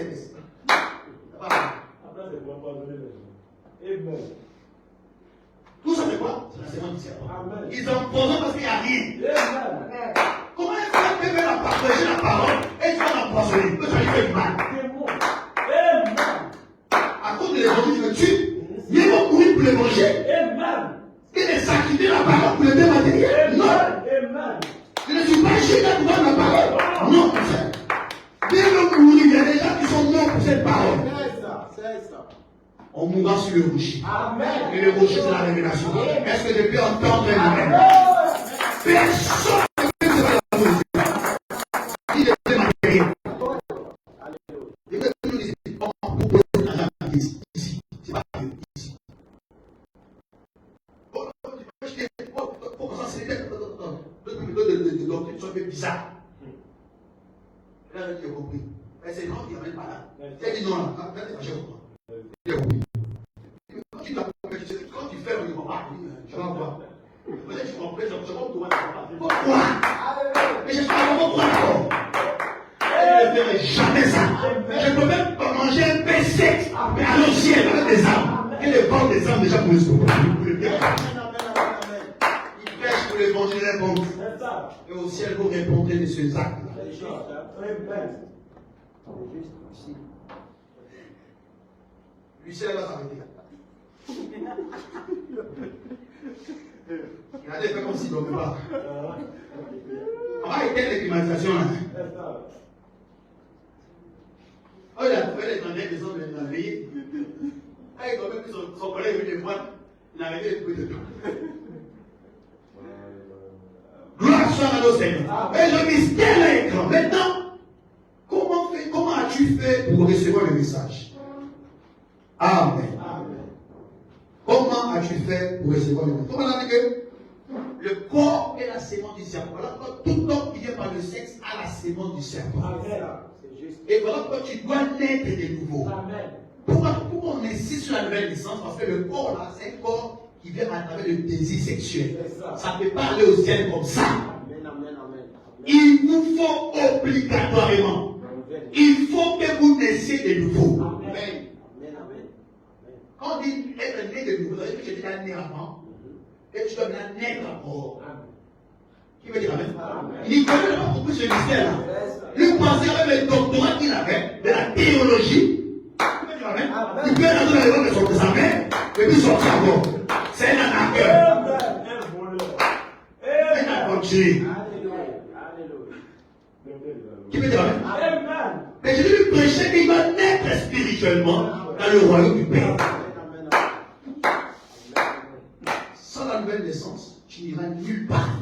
SMS. Après, c'est pour empoisonner les gens. Amen. Tout ça, c'est quoi? C'est la sémence du serpent. Amen. Ils empoisonnent parce qu'il n'y a rien. Amen. Comment est-ce qu'on peut faire partager la parole et tu vas l'empoisonner? Tu vas lui faire du mal. C'est bon. Amen. À cause de l'évangile, je me tue. Mieux vaut mourir pour l'évangile. Amen. Et de sacrifier la parole pour le bien matériel. Non. Amen. Je ne suis pas juste à pouvoir la parole. Non, frère. Bien vaut mourir. Il y a des gens qui sont morts pour cette parole. C'est ça. C'est ça. On mourra sur le rocher. Amen. Et le rocher, c'est la révélation. Est-ce que je peux entendre un amen? Personne ne peut se faire la vérité. Il est bien matériel. Et que nous disons, on propose l'argent ici. C'est pas ici. Pour que ça se répète, de doctrine soit un peu bizarre. Là, il a compris. Mais c'est non qui n'amène pas là. Il a dit non, là, quand tu es fâché contre moi. Il a compris. Quand tu fais, on ne comprend pas. Je vais voir. Peut-être que tu comprends, je comprends pourquoi. Pourquoi? Mais je ne sais pas pourquoi d'accord. Je ne ferai jamais ça. Je ne peux même pas manger un pain sec, mais aller au ciel avec des âmes. Et les ventes des âmes déjà pour le second. Il prêche pour l'évangile répondre. Et au ciel, vous répondrez de ces actes-là. Lucien va s'arrêter. Il a fait comme s'il ne dormait pas. On va éteindre les climatisations là. Oh, il a trouvé les tendres des hommes de la veille. Quand il dormait, son collègue est venu le voir. Il a arrêté de trouver dedans. Gloire soit à nos Seigneurs. Et le mystère est grand. Maintenant, comment as-tu fait pour recevoir le message? Amen. Comment as-tu fait pour recevoir le message? Comment on a dit que le corps est la sémence du serpent. Voilà pourquoi tout homme qui vient par le sexe a la sémence du serpent. Et voilà pourquoi tu dois naître de nouveau. Pourquoi on insiste sur la nouvelle naissance? Parce que le corps là, c'est un corps qui vient à travers le désir sexuel. Ça ne peut pas aller au ciel comme ça. Il vous faut obligatoirement. Il faut que vous naissiez de nouveau. Amen. Quand on dit être né de nouveau, ça veut dire que tu étais né avant. Et tu dois maintenant naître encore. Qui veut dire amen? Nicolas n'a pas compris ce mystère-là. Lui pensait avec le doctorat qu'il avait de la théologie. Qui veut dire amen? Il peut aller dans les rangs de son examen et puis sortir encore. C'est un arnaqueur. Un aventurier. Qui veut dire amen? Mais je lui prêchais qu'il va naître spirituellement dans le royaume du Père. Sans la nouvelle naissance, tu n'iras nulle part.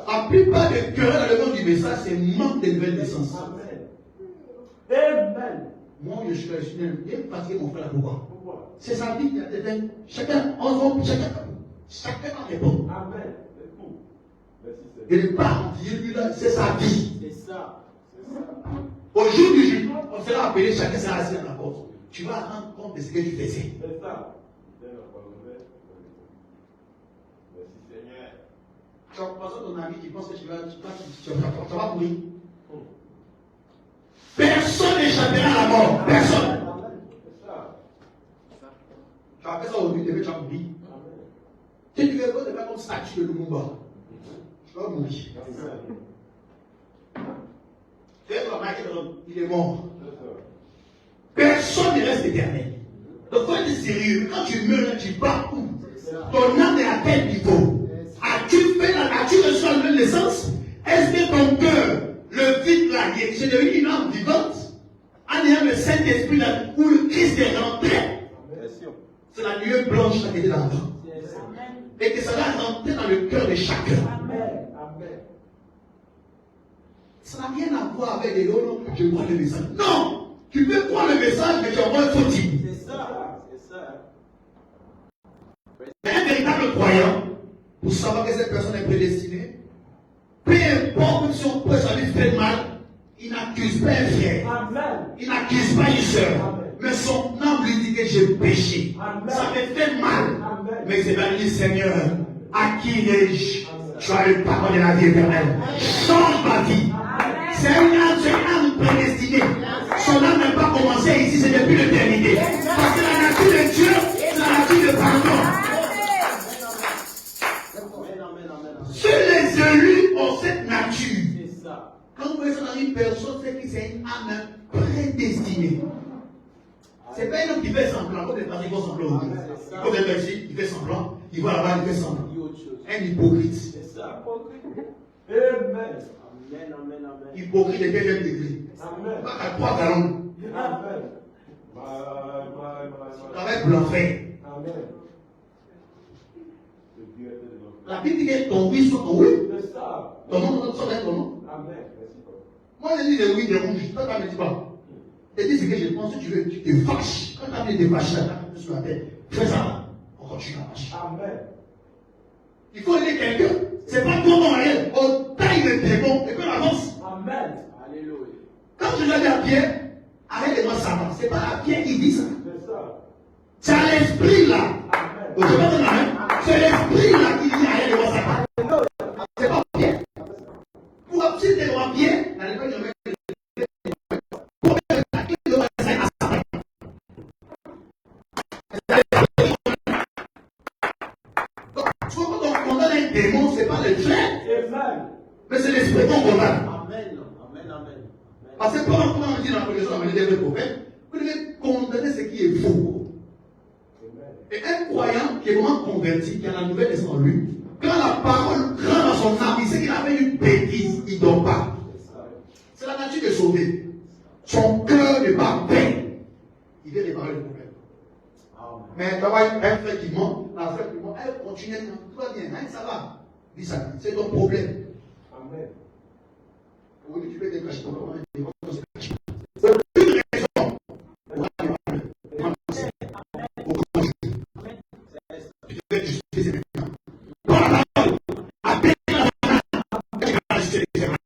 La plupart des querelles dans le monde du message, c'est manque de nouvelle naissance. Amen. Moi, je suis resté parce que mon frère, pourquoi? C'est sa vie qui a été. Chacun en chacun en répond. Amen. Et le pas Dieu lui là, c'est sa vie. C'est ça. Au jour du jugement, on sera appelé, chacun sera assis à la porte. Tu vas rendre compte de ce que tu faisais. C'est ça. Tu as pas ton ami qui pense que tu vas mourir. Personne n'échappera à la mort. Personne. Tu as fait ça aujourd'hui, tu vas mourir. Si tu veux pas comme statue de Lumumba, tu vas mourir. Tu es remarqué, il est mort. Personne ne reste éternel. Donc, faut être sérieux. Quand tu meurs, tu pars où? Ton âme est à quel niveau? As-tu reçu la nouvelle naissance? Est-ce que ton cœur, le vide là, c'est devenu une âme vivante? En ayant le Saint-Esprit là, où le Christ est rentré? C'est la nuée blanche qui était là-dedans. Et que ça va rentrer dans le cœur de chacun. Ça n'a rien à voir avec les non, je crois le message. Non! Tu peux croire le message, mais tu envoies un faux type. C'est ça. Mais un véritable croyant, pour savoir que cette personne est prédestinée, peu importe si on peut ça lui fait mal, il n'accuse pas un frère. Il n'accuse pas une soeur. Mais son âme lui dit que j'ai péché. Ça me fait mal. Mais c'est bien dit, Seigneur, à qui ai-je? Tu as le pardon de la vie éternelle. Change ma vie. C'est une âme prédestinée. son âme n'a pas commencé ici, c'est depuis l'éternité. Parce que la nature de Dieu, c'est la nature de pardon. Si les élus ont cette nature, quand vous voyez ça dans une personne, c'est que c'est une âme prédestinée. Ce n'est pas un homme qui fait semblant, comme les parents qui font semblant. Comme les Belgiques, il fait semblant, il va là-bas, il fait semblant. Un hypocrite. C'est ça. Amen. Hypocrite de quel degré? Amen. Pas qu'à 3 gallons. Amen. Avec blanc-fait. Amen. La Bible dit que ton oui soit ton oui. C'est ça. Ton non soit ton non. Amen. Moi, je dis des oui, des rouges. Toi, tu ne me dis pas. Et dis ce que je pense que tu veux. Tu te fâches. Quand tu as mis des fâches là, tu as sur la tête. Fais ça. On continue à marcher. Amen. Il faut aider quelqu'un. Ce n'est pas ton nom réel. On taille le démon et puis on avance. Amen. Alléluia. Quand je l'ai dit à Pierre, arrête de moi ça. Ce n'est pas à Pierre qui dit ça. C'est ça. C'est à l'esprit là. Amen. Vous savez pas amen? C'est l'esprit là qui dit arrête de moi ça. C'est pas Pierre. Pour obtenir des rois Pierre, à l'époque, il y avait quand on donne un démon, ce n'est pas le fait, mais c'est l'esprit qu'on condamne. Amen. Amen. Parce que quand on dit dans la progression, on dit le prophète, vous devez condamner ce qui est faux. Et un croyant qui est vraiment converti, qui a la nouvelle naissance en lui, quand la parole rentre dans son âme, il sait qu'il a fait une bêtise, il ne dort pas. C'est la nature de sauver. Son cœur n'est pas paix. Il vient réparer le problème. Mais tu vois, un frère qui ment, la frère qui ment, elle continue, tout va bien, hein, ça va. Dis ça, c'est ton problème. Amen. Oui, tu peux te cacher pour comment c'est une raison. Tu devais justifier maintenant. Dans la parole, appelle la parole, tu vas justifier les erreurs.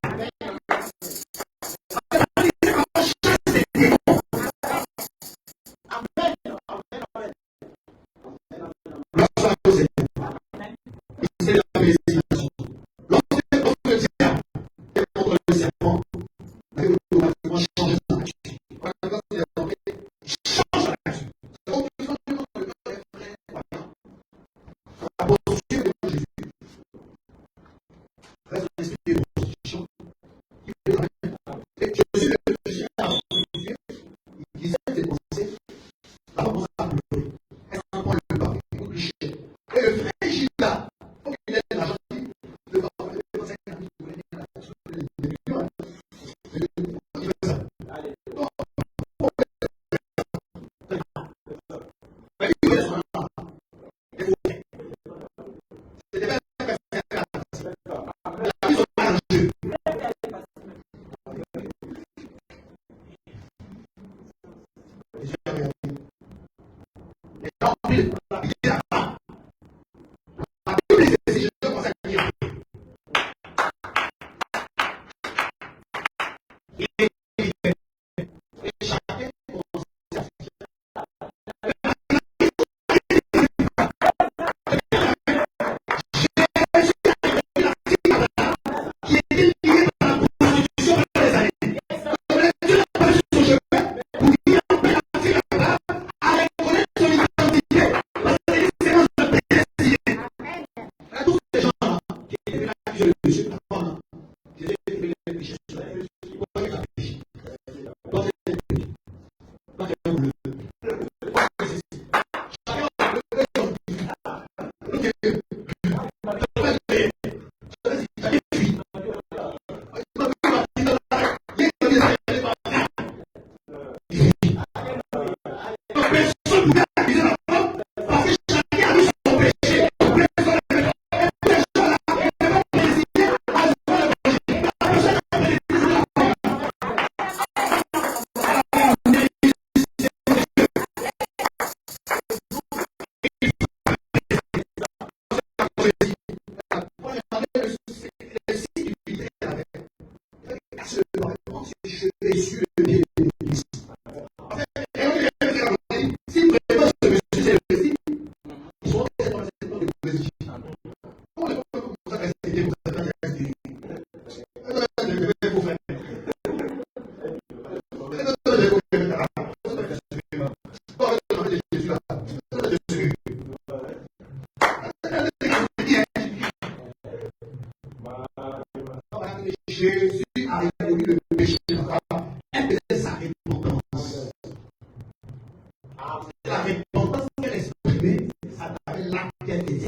C'est la repentance qu'elle exprimait à travers l'acte qu'elle faisait.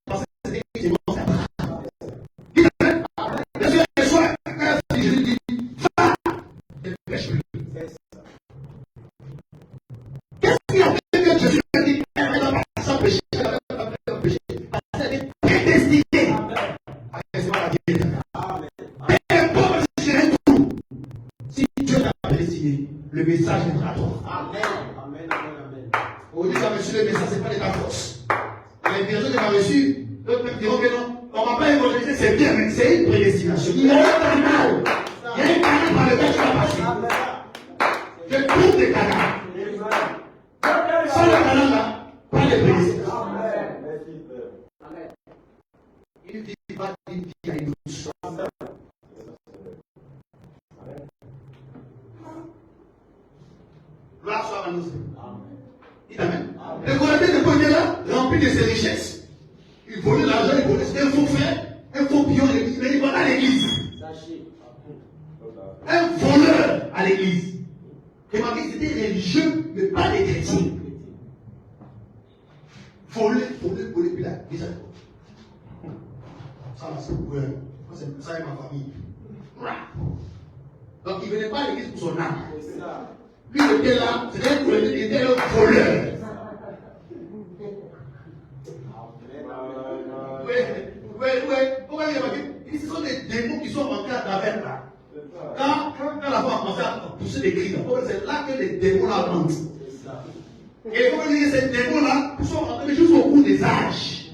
Parce que c'était une Dis Amen. Bien sûr, le soir, quand je lui dis, va, ne pêche plus. Qu'est-ce qui a fait que Jésus a dit, elle ne va pas sans péché, elle ne va pas péché. Parce qu'elle est prédestinée à recevoir la vie éternelle. Et un pauvre gérer tout. Si Dieu t'a prédestiné, le message viendra à toi. Amen. Aujourd'hui, tu as reçu le message, ce n'est pas de ta force. Les personnes qui ont reçu, d'autres même diront que non, on ne va pas évangéliser, c'est bien, mais c'est une prédestination. Il y a un canal. Il y a un canal par lequel tu vas passer. Je trouve des canaux. Sans le canal là, pas de prédestination. Il ne dit pas d'une vie à une autre. Gloire soit à nous. Dites Amen. Le Corantais ne peut là, rempli de ses richesses. Il volait l'argent, il volait. C'était un faux frère, un faux pion à l'église. Mais il volait à l'église. Un voleur à l'église. Remarquez, c'était religieux, mais pas des chrétiens. Voler, puis là, déjà. Ça, c'est ça et ma famille. Donc, il ne venait pas à l'église pour son âme. Lui, il était là, il était un voleur. Pourquoi il y a ce sont des démons qui sont rentrés à travers là. Quand la femme a commencé à pousser des cris, c'est là que les démons là rentrent. Et il faut dire que ces démons-là sont rentrés jusqu'au cours des âges.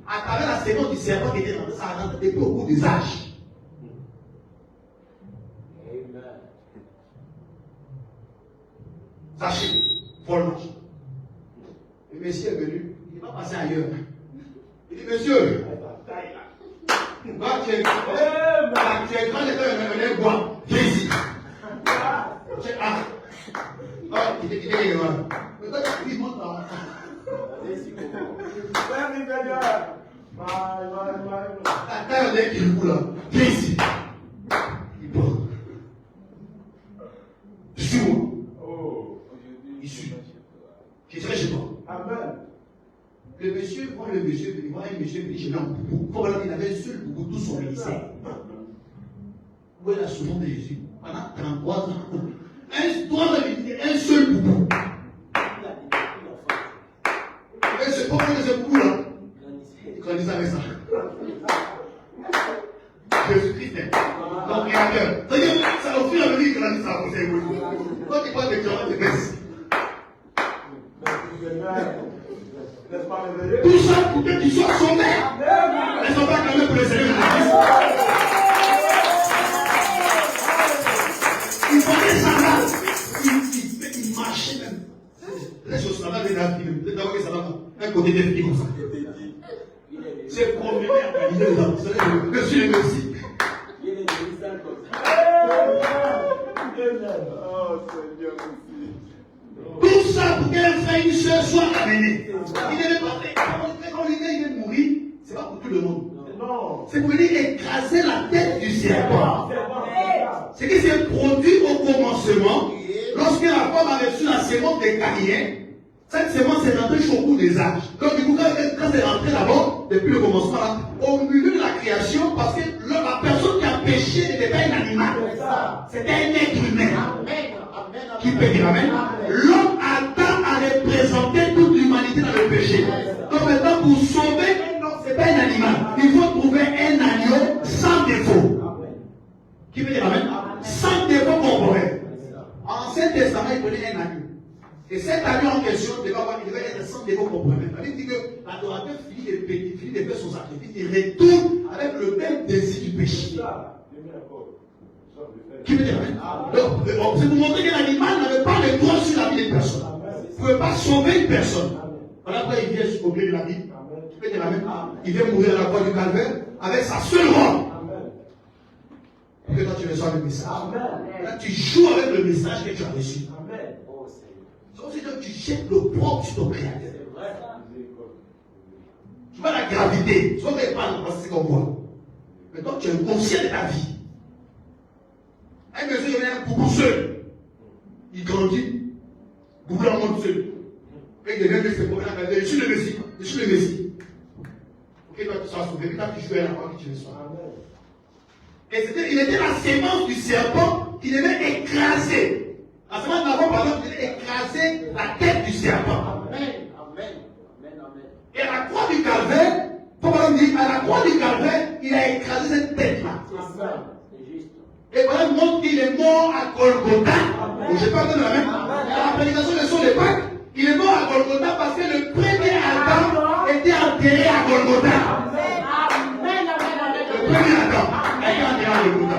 À travers la séquence du serpent qui était dans ça, rentre depuis au cours des âges. Sachez, follement. Le monsieur est venu, il n'est pas passé ailleurs. Il dit, monsieur, toi, tu es grand, tu es bois, viens ici. Il est grand. Mais toi, tu es monte là. La taille qui roule là, viens ici. Il prend. Suis-moi. Il suit. Je serai chez toi. Amen. Le monsieur voit le monsieur, il voit un monsieur, il dit, je l'ai en boubou. Faut voir qu'il avait un seul boubou, tout son lycée. Où est la souffrance de Jésus? Pendant 33 ans. Un seul boubou. Et ce pauvre de ce boubou là, il grandissait avec ça. Jésus-Christ est ton créateur. C'est-à-dire, ça au fur et à mesure qu'il grandit, ça va évoluer. Quand tu parles de Jean, tu baisses. Tout ça pour que tu sois sauvé. Mais ça va quand même pour les Seigneur de Christ. Il prenait ça là. Il marchait même. Les choses ça va venir à film. D'abord que ça va un côté des filles comme ça. C'est promené à réaliser les hommes. Monsieur le Messie. Tout ça pour qu'un frère et une soeur soient amenés. Il ne veut pas faire. Quand il vient de mourir, ce n'est pas pour tout le monde. C'est pour venir écraser la tête du serpent. Ce qui s'est produit au commencement, lorsque la femme a reçu la sémence des Caïens, cette sémence est rentrée au cours des âges. Donc, du coup, quand c'est rentré d'abord, depuis le commencement, là, au milieu de la création, parce que la personne qui a péché n'était pas un animal, c'était un être humain. Qui peut dire Amen? L'homme attend à représenter toute l'humanité dans le péché. Donc maintenant, pour sauver, ce n'est pas un animal. Il faut trouver un agneau sans défaut. Qui peut dire Amen? Sans défaut corporel. En Ancien Testament, il prenait un agneau. Et cet agneau en question devait être sans défaut corporel. Il dit que l'adorateur finit de faire son sacrifice. Il retourne avec le même désir du péché. Qui veut dire Amen? Donc, c'est pour montrer que l'animal n'avait pas le droit sur la vie d'une personne. Vous ne pouvez pas sauver une personne. Voilà pourquoi il vient au milieu de la vie. Qui veut dire Amen? Il vient mourir à la croix du calvaire avec sa seule robe. Pour que toi tu reçois le message. Là, tu joues avec le message que tu as reçu. C'est que tu jettes le propre sur ton créateur. Tu vois la gravité. Tu vois qu'elle parle parce que c'est comme moi. Mais toi, tu es conscient de ta vie. Un monsieur, il est un boubou seul. Il grandit. gouvernement seul. Et il devient ses problèmes. Je suis le Messie. Je suis le Messie. Ok, toi tu seras sauvé. Puis quand tu joues à la fois que tu le sois. Et il était la sémence du serpent qui devait écraser. La sémence d'avant, par exemple, il devait écraser la tête du serpent. Amen. Amen. Amen. Amen. Et à la croix du calvaire, comme on dit, à la croix du calvaire, il a écrasé cette tête-là. C'est juste. Et voilà, montre qu'il est mort à Golgotha. Je ne parle pas de la même. La prédication de son Pâques, il est mort à Golgotha parce que le premier Adam était enterré à Golgotha. Le premier Adam était enterré à Golgotha.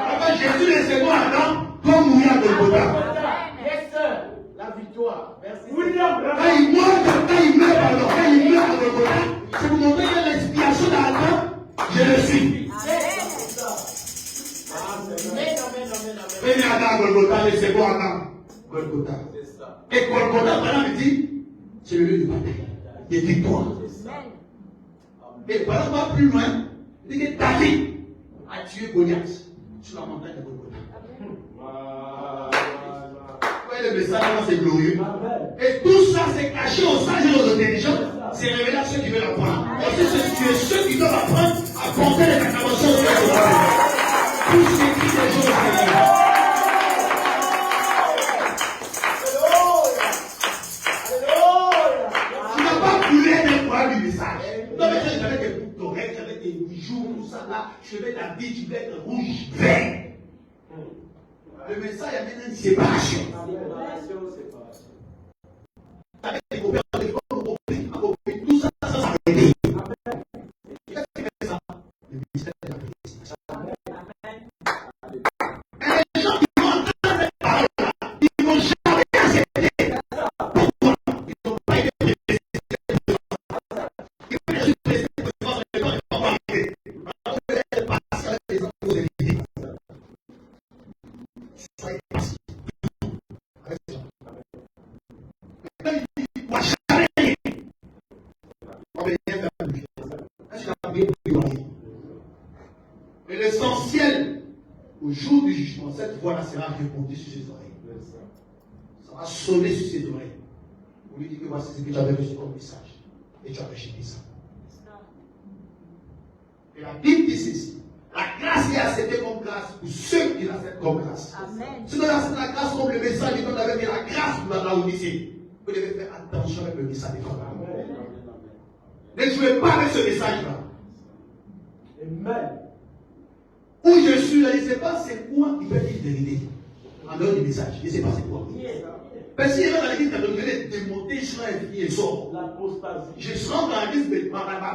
Alors Jésus, le second Adam, doit mourir à Golgotha. La victoire. Merci. Quand il meurt à Golgotha, c'est pour montrer que l'expiation d'Adam, je le suis. Premier Adam à Golgotha, le second Adam, Golgotha. Et Golgotha, par exemple, dit, c'est le lieu de bataille, de victoire. Et par exemple, va plus loin, il dit que David a tué Goliath sur la montagne de Golgotha. Le message, c'est glorieux. Et tout ça, c'est caché aux sages et aux intelligents. C'est révélé à ceux qui veulent apprendre. Et c'est ceux qui doivent apprendre à porter les acclamations au Seigneur. Tout ce qui est des choses au Seigneur. Tu n'as pas voulu être croyant du message. Non, mais j'avais des boucles d'oreilles, j'avais des bijoux, tout ça là. Je vais la vie, tu veux être rouge, vert. Le message amène une séparation. Avec des copains, tout ça, ça s'arrête. Qu'est-ce qui fait ça? Le ministère de la prédestination. Et les gens qui vont entendre cette parole-là, ils ne vont jamais accepter. Pourquoi? Ils n'ont pas été prédestinés. Ils veulent être prédestinés parce que les gens ne vont pas arriver. Alors, vous êtes patient avec les gens que vous évitez. Soyez patient. Avec ça. Et l'essentiel, au jour du jugement, cette voix-là sera répondue sur ses oreilles. Ça va sonner sur ses oreilles. Vous lui dites que voici ce que tu avais reçu comme message. Et tu as rejeté ça. Et la Bible dit ceci. La grâce est acceptée comme grâce pour ceux qui l'acceptent comme grâce. Si vous acceptez la grâce comme le message, il donne avec la grâce pour la Odyssée. Vous devez faire attention avec le message de Dieu. Ne jouez pas avec ce message-là. Amen. Où je suis là, je ne sais pas c'est quoi il peut dire vérité. En dehors du message, je ne sais pas c'est quoi. Parce qu'il y a dans l'église catholique, je vais démonter, je serai et il sort. Je serai dans l'église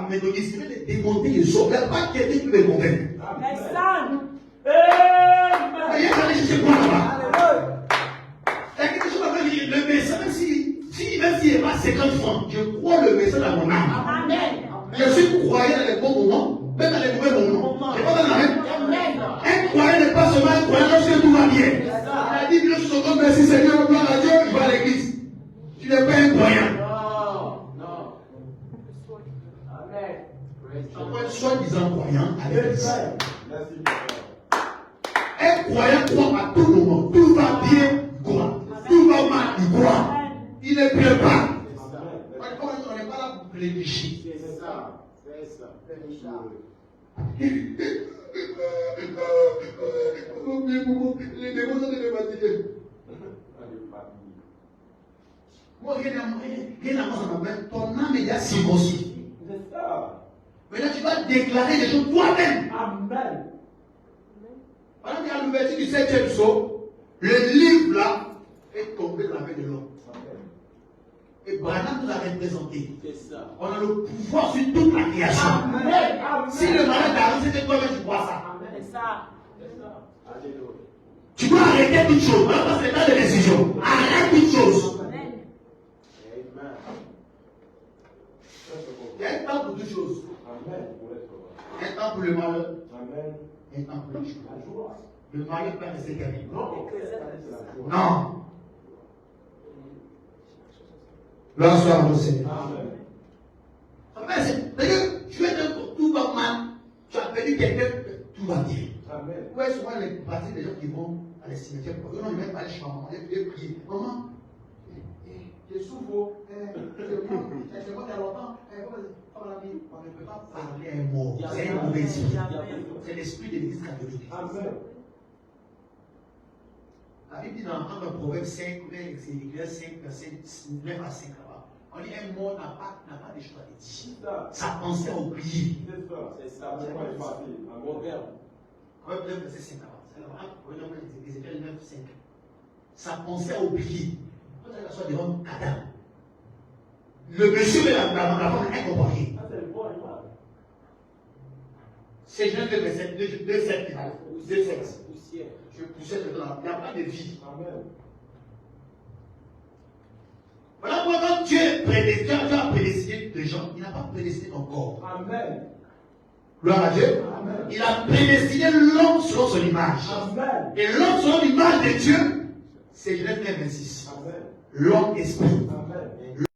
méthodiste, je vais les démonter, il sort. Il n'y a pas quelqu'un qui me convainc. Amen. Il y a allé chercher quoi là-bas? Il y a quelque chose à dire. Le message, même s'il n'est pas 50 francs, je crois le message à mon âme. Amen. Je suis croyant dans les bons moments, même dans les mauvais moments. Je ne pas dans la même. Un croyant n'est pas seulement un croyant lorsque tout va bien. Il a dit que je suis merci Seigneur, gloire à Dieu, il va à l'église. Tu n'es pas un croyant. Non. Amen. Un soi-disant croyant à l'église. Un croyant croit à tout moment. Tout va bien, il croit. Tout va mal, il croit. Il ne pleure pas. On n'est pas là pour réfléchir. C'est ça. C'est ça. Les démons sont des fatigués. Moi, rien à moi, ça m'appelle. Ton âme est déjà circoncis. C'est ça. Maintenant, tu vas déclarer des choses toi-même. Amen. Par exemple, à l'ouverture du 7e psaume, le livre là est tombé dans la main de l'homme. Et Branham nous a représenté. On a le pouvoir sur toute la création. Amen. Si le malade arrive, c'est que toi-même tu vois ça. C'est ça. Alléluia. Tu dois arrêter toute chose. Maintenant, c'est pas de décision. Arrête toute chose. Amen. Il y a un temps pour toutes choses. Amen. Un temps pour le malheur. Amen. Un temps pour la joie. Le malheur peut rester éternel. Non. Non. Gloire soit à mon Seigneur. Amen. C'est-à-dire, tu es tout va mal, tu as perdu quelqu'un, tout va bien. Amen. Vous voyez souvent les parties des gens qui vont à les cimetières. Non, ils ne mettent pas les chez maman, ils prier. Maman, mauvais esprit. C'est l'esprit de l'église catholique. Amen. La Bible dit dans Proverbe 5, verset 5, verset 9 à 5 là-bas. On dit un mot n'a pas de choix de dire. Sa pensée a oublié. C'est ça, c'est pas facile. Un bon terme. Proverbe 9, verset 5 là-bas. Ézéchiel 9, 5. Sa pensée a oublié. Quand elle soit devant Adam, le monsieur et la femme incompris. C'est Genèse 2, verset 2, 7. Je poussais dedans. Il n'y a pas de vie. Amen. Voilà pourquoi quand Dieu a prédestiné des gens, il n'a pas prédestiné ton corps. Amen. Gloire à Dieu. Amen. Il a prédestiné l'homme selon son image. Amen. Et l'homme selon l'image de Dieu, c'est Genèse 9, 26. Amen. L'homme esprit. Amen.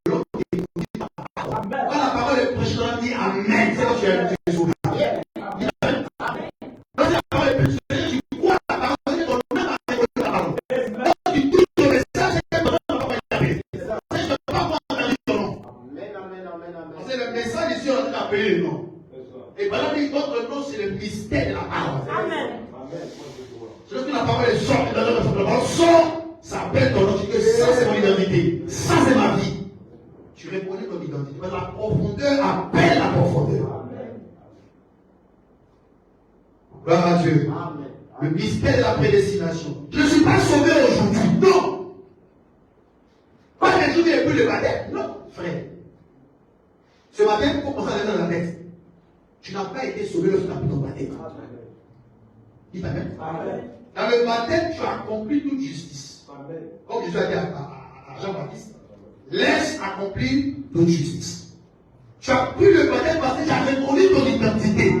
L'homme écoute la parole. Amen. Quand la parole est prêchée, on dit Amen. C'est quand tu es sauvé. Quand la parole est prêchée, tu crois la parole, c'est ton âme a écouté la parole. Quand tu touches le message, c'est ton âme a pas appelé. C'est je ne peux pas voir ton nom. C'est le message ici, on a appelé le nom. Et voilà, votre nom, c'est le mystère de la parole. Amen. Lorsque la parole est sortie, la parole sort, ça appelle ton nom. Tu dis que ça, c'est mon identité. Ça, c'est ma vie. Tu reconnais ton identité. Mais la profondeur appelle la profondeur. Gloire à Dieu. Amen. Le mystère de la prédestination. Je ne suis pas sauvé aujourd'hui. Non. Pas les jours où il n'y a plus de baptême. Non, frère. Ce matin, il faut penser à dans la tête. Tu n'as pas été sauvé lorsque tu n'as plus ton baptême. Dis Amen. Amen. Dans le baptême, tu as accompli toute justice. Amen. Comme Jésus a dit à Jean-Baptiste, laisse accomplir toute justice. Tu as pris le baptême parce que tu as reconnu ton identité.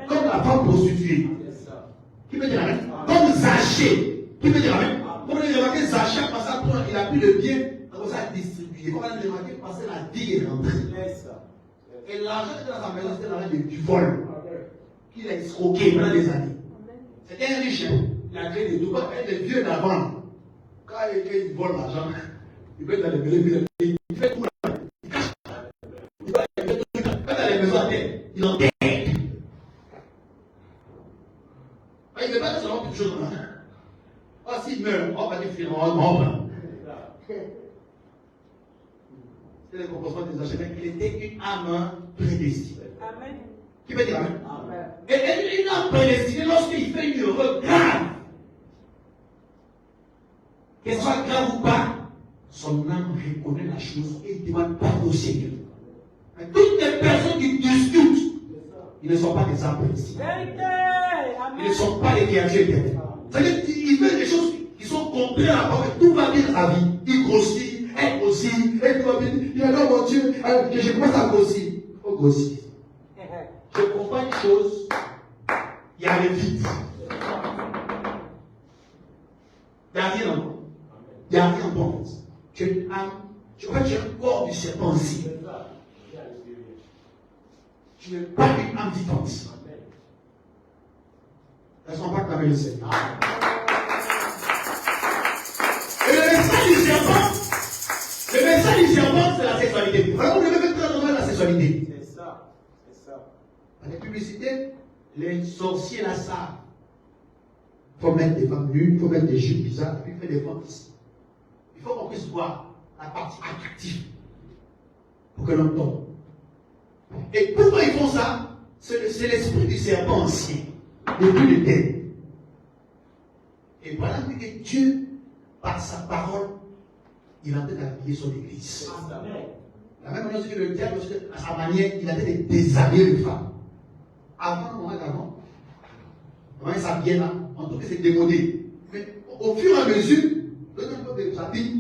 Comme la femme prostituée. Qui peut dire Amen? Comme Zachée. Qui peut dire Amen? Comme on a remarqué, Zachée a passé à toi, il a pris le bien, comme ça à distribuer. Comme on a remarqué, parce que la vie est rentrée. Et l'argent qui était dans sa maison, c'était l'argent du vol. Qu'il a escroqué pendant des années. C'était un riche. Il a créé des droits, des vieux d'avant. Quand il vole l'argent, il peut être dans les maisons, il fait tout là. Il cache. Il fait tout là. Quand dans les maisons à terre, il enterre. Il ne fait pas seulement quelque chose comme ça. Oh, s'il meurt, on va dire finalement, c'est le comportement des archevêques. Il était une âme prédestinée. Amen. Qui veut dire Amen? Amen. Et une âme prédestinée, lorsqu'il fait une erreur grave, qu'elle soit grave ou pas, son âme reconnaît la chose et il ne demande pas au Seigneur. Mais toutes les personnes qui discutent, ils ne sont pas des âmes prédestinées. Ils ne sont pas des créatures éternelles. C'est-à-dire qu'ils veulent des choses qui sont contraires à la parole. Tout va bien dans sa vie. Il grossit, elle grossit, elle tout va bien. Il a dit, mon Dieu, que je commence à grossir. Il faut grossir. Je comprends une chose, il y a le vide. Il n'y a rien en toi. Il n'y a rien en toi. Tu es une âme. Tu es un corps du serpent aussi. Tu n'es pas une âme vivante. Laisse-moi pas clamer le Seigneur. Et le message du serpent, c'est la sexualité. Alors, vous devez mettre très attention à la sexualité. C'est ça. C'est ça. Dans les publicités, les sorciers là savent. Il faut mettre des femmes nues, il faut mettre des jupes bizarres, et puis faire des femmes ici. Il faut qu'on puisse voir la partie attractive pour que l'on tombe. Et pourquoi ils font ça? C'est l'esprit du serpent ancien. Depuis le temps. Et voilà que Dieu, par sa parole, il est en train d'habiller son église. La même manière que le diable, à sa manière, il a en train de déshabiller les femmes. Avant, comment ça vient là, on trouve que c'est démodé. Mais au fur et à mesure, le temps de s'habiller,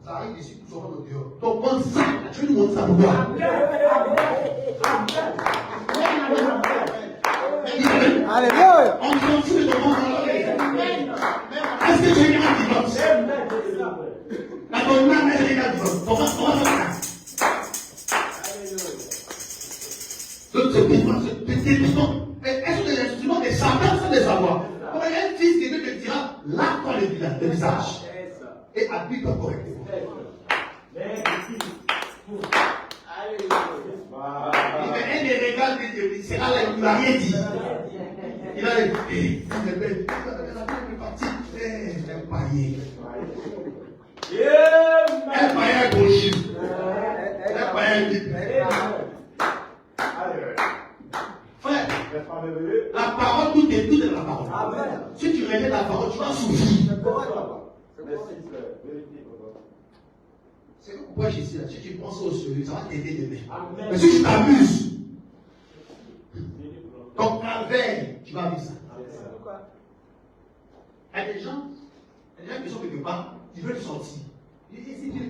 ça arrive ici, tout sort au dehors. Donc, on ça, tu veux nous montrer ça pour toi. Alléluia. On s'en fout de ton monde. Est-ce que tu es un divorce? La bonne âme est un divorce. On va faire ça. Donc, c'est instruments. Est-ce que les instruments des Satan sans les savoir? Comment il y a un fils qui te dira, lave-toi le visage. Et appuie-toi correctement. Il met un des régales, c'est là, il ne m'a rien dit. C'est pourquoi je suis là. Si tu penses au sérieux, ça va t'aider demain. Mais si tu t'amuses, comme calvaire, tu vas vivre ça. Il y a des gens qui sont quelque part, ils veulent sortir.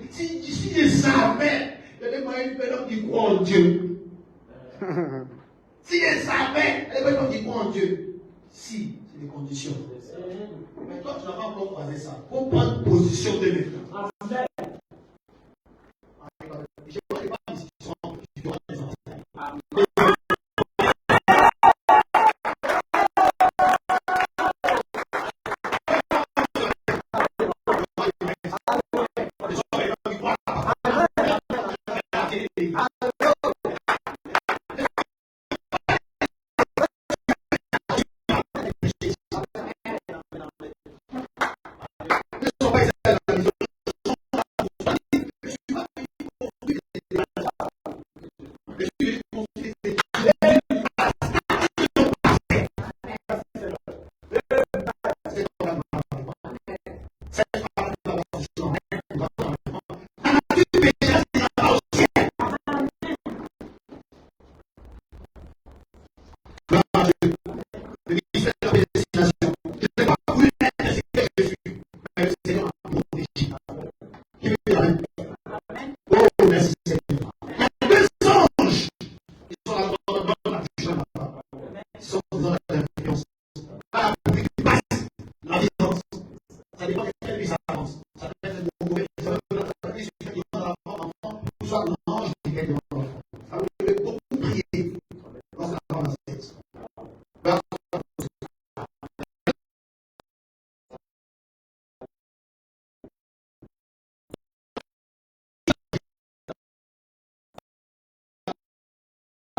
Si je savais, il y a des gens qui croient en Dieu. Si je savais, il y a des gens qui croient en Dieu. Si, c'est des conditions. Mais toi, tu n'as pas encore croisé ça. Il faut prendre position de maintenant. Je ne vois pas ici qui sont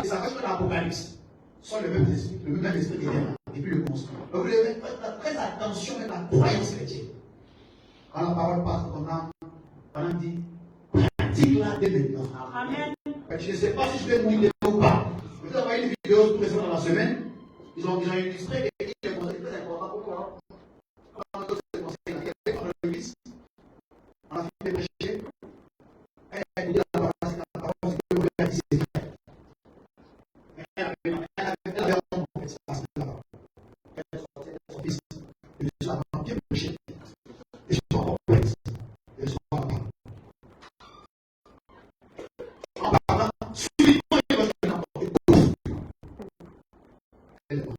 ça reste l'Apocalypse. Soit le même esprit qui est là, et puis le construit. Donc vous devez faire très attention à la croyance chrétienne. Quand la parole passe, on a dit, pratique-la dès maintenant. Amen. Je ne sais pas si je vais mourir ou pas. Vous avez une vidéo précédente dans la semaine. Ils ont illustré et dit que c'est très important. Pourquoi? Quand on a conseillé dans l'église, on a fait des péchés. Elle dit la parole, c'est que vous l'avez dit, c'est vrai. Elle avait un espace là-bas. Elle sortait de son fils. Et je suis bien péché. Et je suis encore complexe. Et je suis encore pas. En parlant, subitement, il va se apporter. Elle est bonne.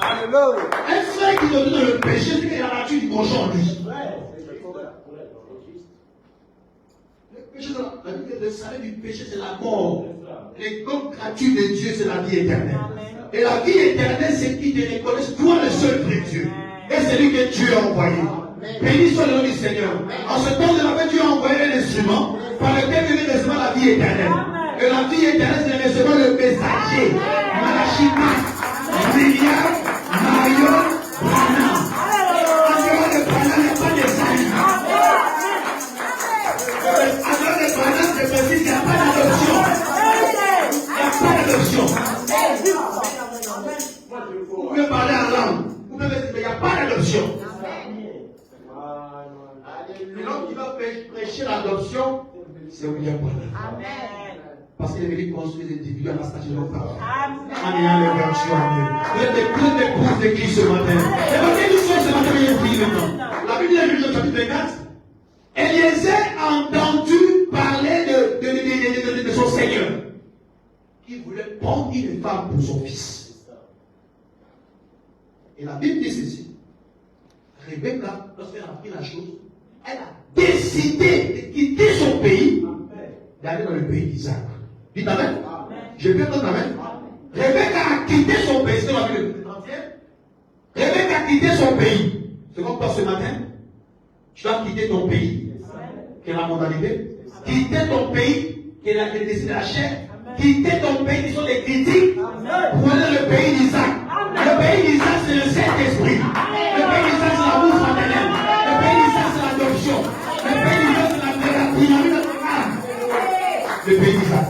Alléluia. Un frère qui donne le péché, c'est qu'il a la nature du cochon en lui. Le péché, la Bible dit, le salaire du péché, c'est la mort. Les dons gratuits de Dieu, c'est la vie éternelle. Et la vie éternelle, c'est qu'ils te reconnaissent, toi le seul vrai Dieu. Et c'est lui que Dieu a envoyé. Béni soit le nom du Seigneur. En ce temps de la paix, Dieu a envoyé un instrument par lequel il veut recevoir la vie éternelle. Et la vie éternelle, c'est recevoir le messager. Malachima, William, Marion, Branham. En dehors de Branham, il n'y a pas de salut. En dehors de Branham, je précise qu'il n'y a pas d'adoption. Il n'y a pas d'adoption. Vous pouvez parler en langue. Vous pouvez dire, mais il n'y a pas d'adoption. Et l'homme qui va prêcher l'adoption, c'est William Branham. Parce qu'il est venu construire des individus à la statue de notre parole. En ayant les vertus en eux. Vous êtes des épouses de Christ ce matin. Et votre émission ce matin, il est prié maintenant. La Bible est venue au chapitre 24. Eliezer a entendu parler de son Seigneur, qui voulait prendre une femme pour son fils. Et la Bible dit ceci. Rebecca, lorsqu'elle a appris la chose, elle a décidé de quitter son pays, d'aller dans le pays d'Isaac. Dites Amen. Je peux entendre Amen. Rebecca a quitté son pays. C'est dans la Bible. Rebecca a quitté son pays. C'est comme toi ce matin. Tu dois quitter ton pays, qui est la mondialité. Quitter ton pays, qui est la décision de la chair. Quitter ton pays, qui sont des critiques. Pour aller dans le pays d'Isaac. Le pays d'Isaac, c'est le Saint-Esprit. Le pays d'Isaac, c'est l'amour fraternel. Le pays d'Isaac, c'est l'adoption. Le pays d'Isaac, c'est la pyramide de l'âme. Le pays d'Isaac.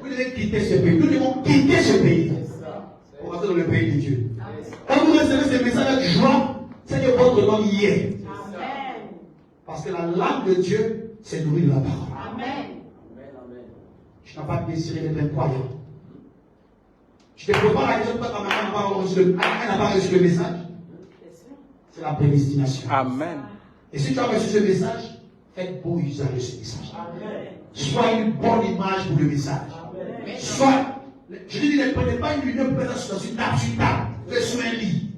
Vous devez quitter ce pays. Nous devons quitter ce pays pour rentrer dans le pays de Dieu. Quand vous recevez ce message avec joie, c'est que votre nom y est. Parce que la langue de Dieu, c'est nourrir de la parole. Tu n'as pas désiré d'être un croyant. Tu ne te poses pas la question pourquoi ta maman n'a pas reçu le message. C'est la prédestination. Amen. Et si tu as reçu ce message, faites bon usage de ce message. Sois une bonne image pour le message. Sois, je dis, ne prenez pas une lumière présente dans une table, faites sur un lit.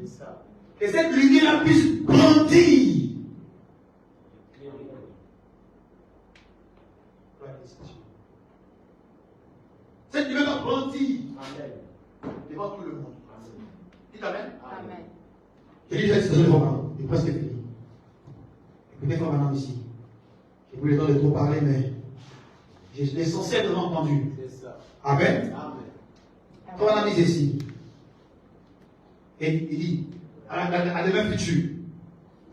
Que cette lumière puisse grandir. Cette lumière va grandir devant tout le monde. Dites Amen. Je dis, c'est très important. C'est presque fini. Écoutez, frère madame ici. Je voulais le temps de trop parler, mais l'essentiel de l'entendu. Amen. Frère madame ici. Et il dit, à demain futur,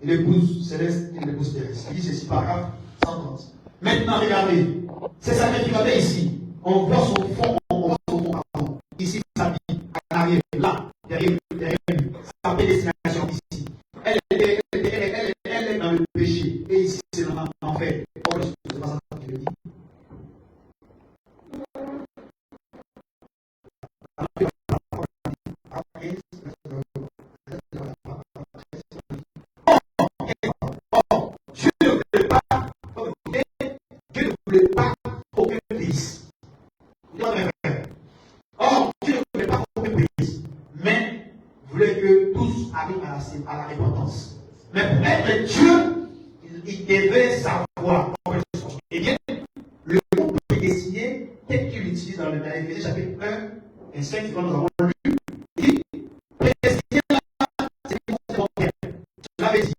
il épouse Céleste et l'épouse Thérèse. Il dit ceci, paragraphe 130. Maintenant, regardez, c'est ça qui est ici. On voit son fond, pardon. Ici, sa vie, en arrière, là, derrière lui. Sa prédestination ici. Elle est dans le péché. Et ici, c'est dans l'enfer. Or, c'est pas ça que je dis. Dieu ne voulait pas aucun pays. Or, Dieu ne voulait pas aucun pays. Mais voulait que tous arrivent à la repentance. Mais pour être Dieu, il devait savoir. Eh bien, le mot prédestiné, tel qu'il utilise dans l'Éphésiens chapitre 1 et 5, quand nous avons lu, il dit prédestiné, c'est une frontière. Je l'avais dit.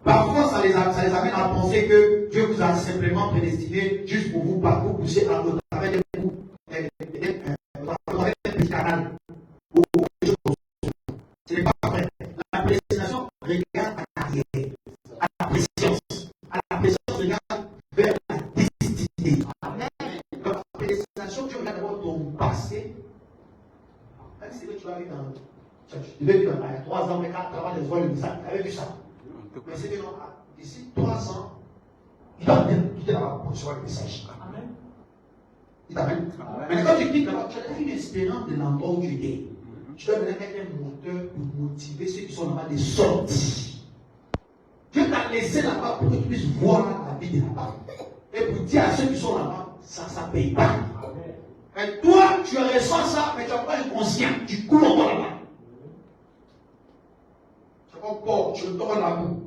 Parfois, ça les amène à penser que Dieu vous a simplement prédestiné juste pour vous pousser à travers des petits canaux. Ce n'est pas vrai. La prédestination regarde à l'arrière, à la préscience. À la préscience, regarde vers la destinée. Donc, la prédestination, tu regardes d'abord ton passé. Même si tu vas vivre dans. Tu devais vivre il y a 3 ans, mais 4 ans, les voix de ça. Tu avais vu ça. Mais c'est que non, d'ici 3 ans, il va même quitter là-bas pour recevoir le message. Amen. Dites Amen. Mais quand tu quittes là-bas, tu as une espérance de l'endroit où tu étais. Tu dois venir mettre un moteur pour motiver ceux qui sont là-bas de sortir. Dieu t'a laissé là-bas pour que tu puisses voir la vie de là-bas. et pour dire à ceux qui sont là-bas, ça ne paye pas. Et toi, tu reçois ça, mais tu n'as pas inconscient, tu cours encore là-bas. Tu n'as pas peur, tu le donnes la boue.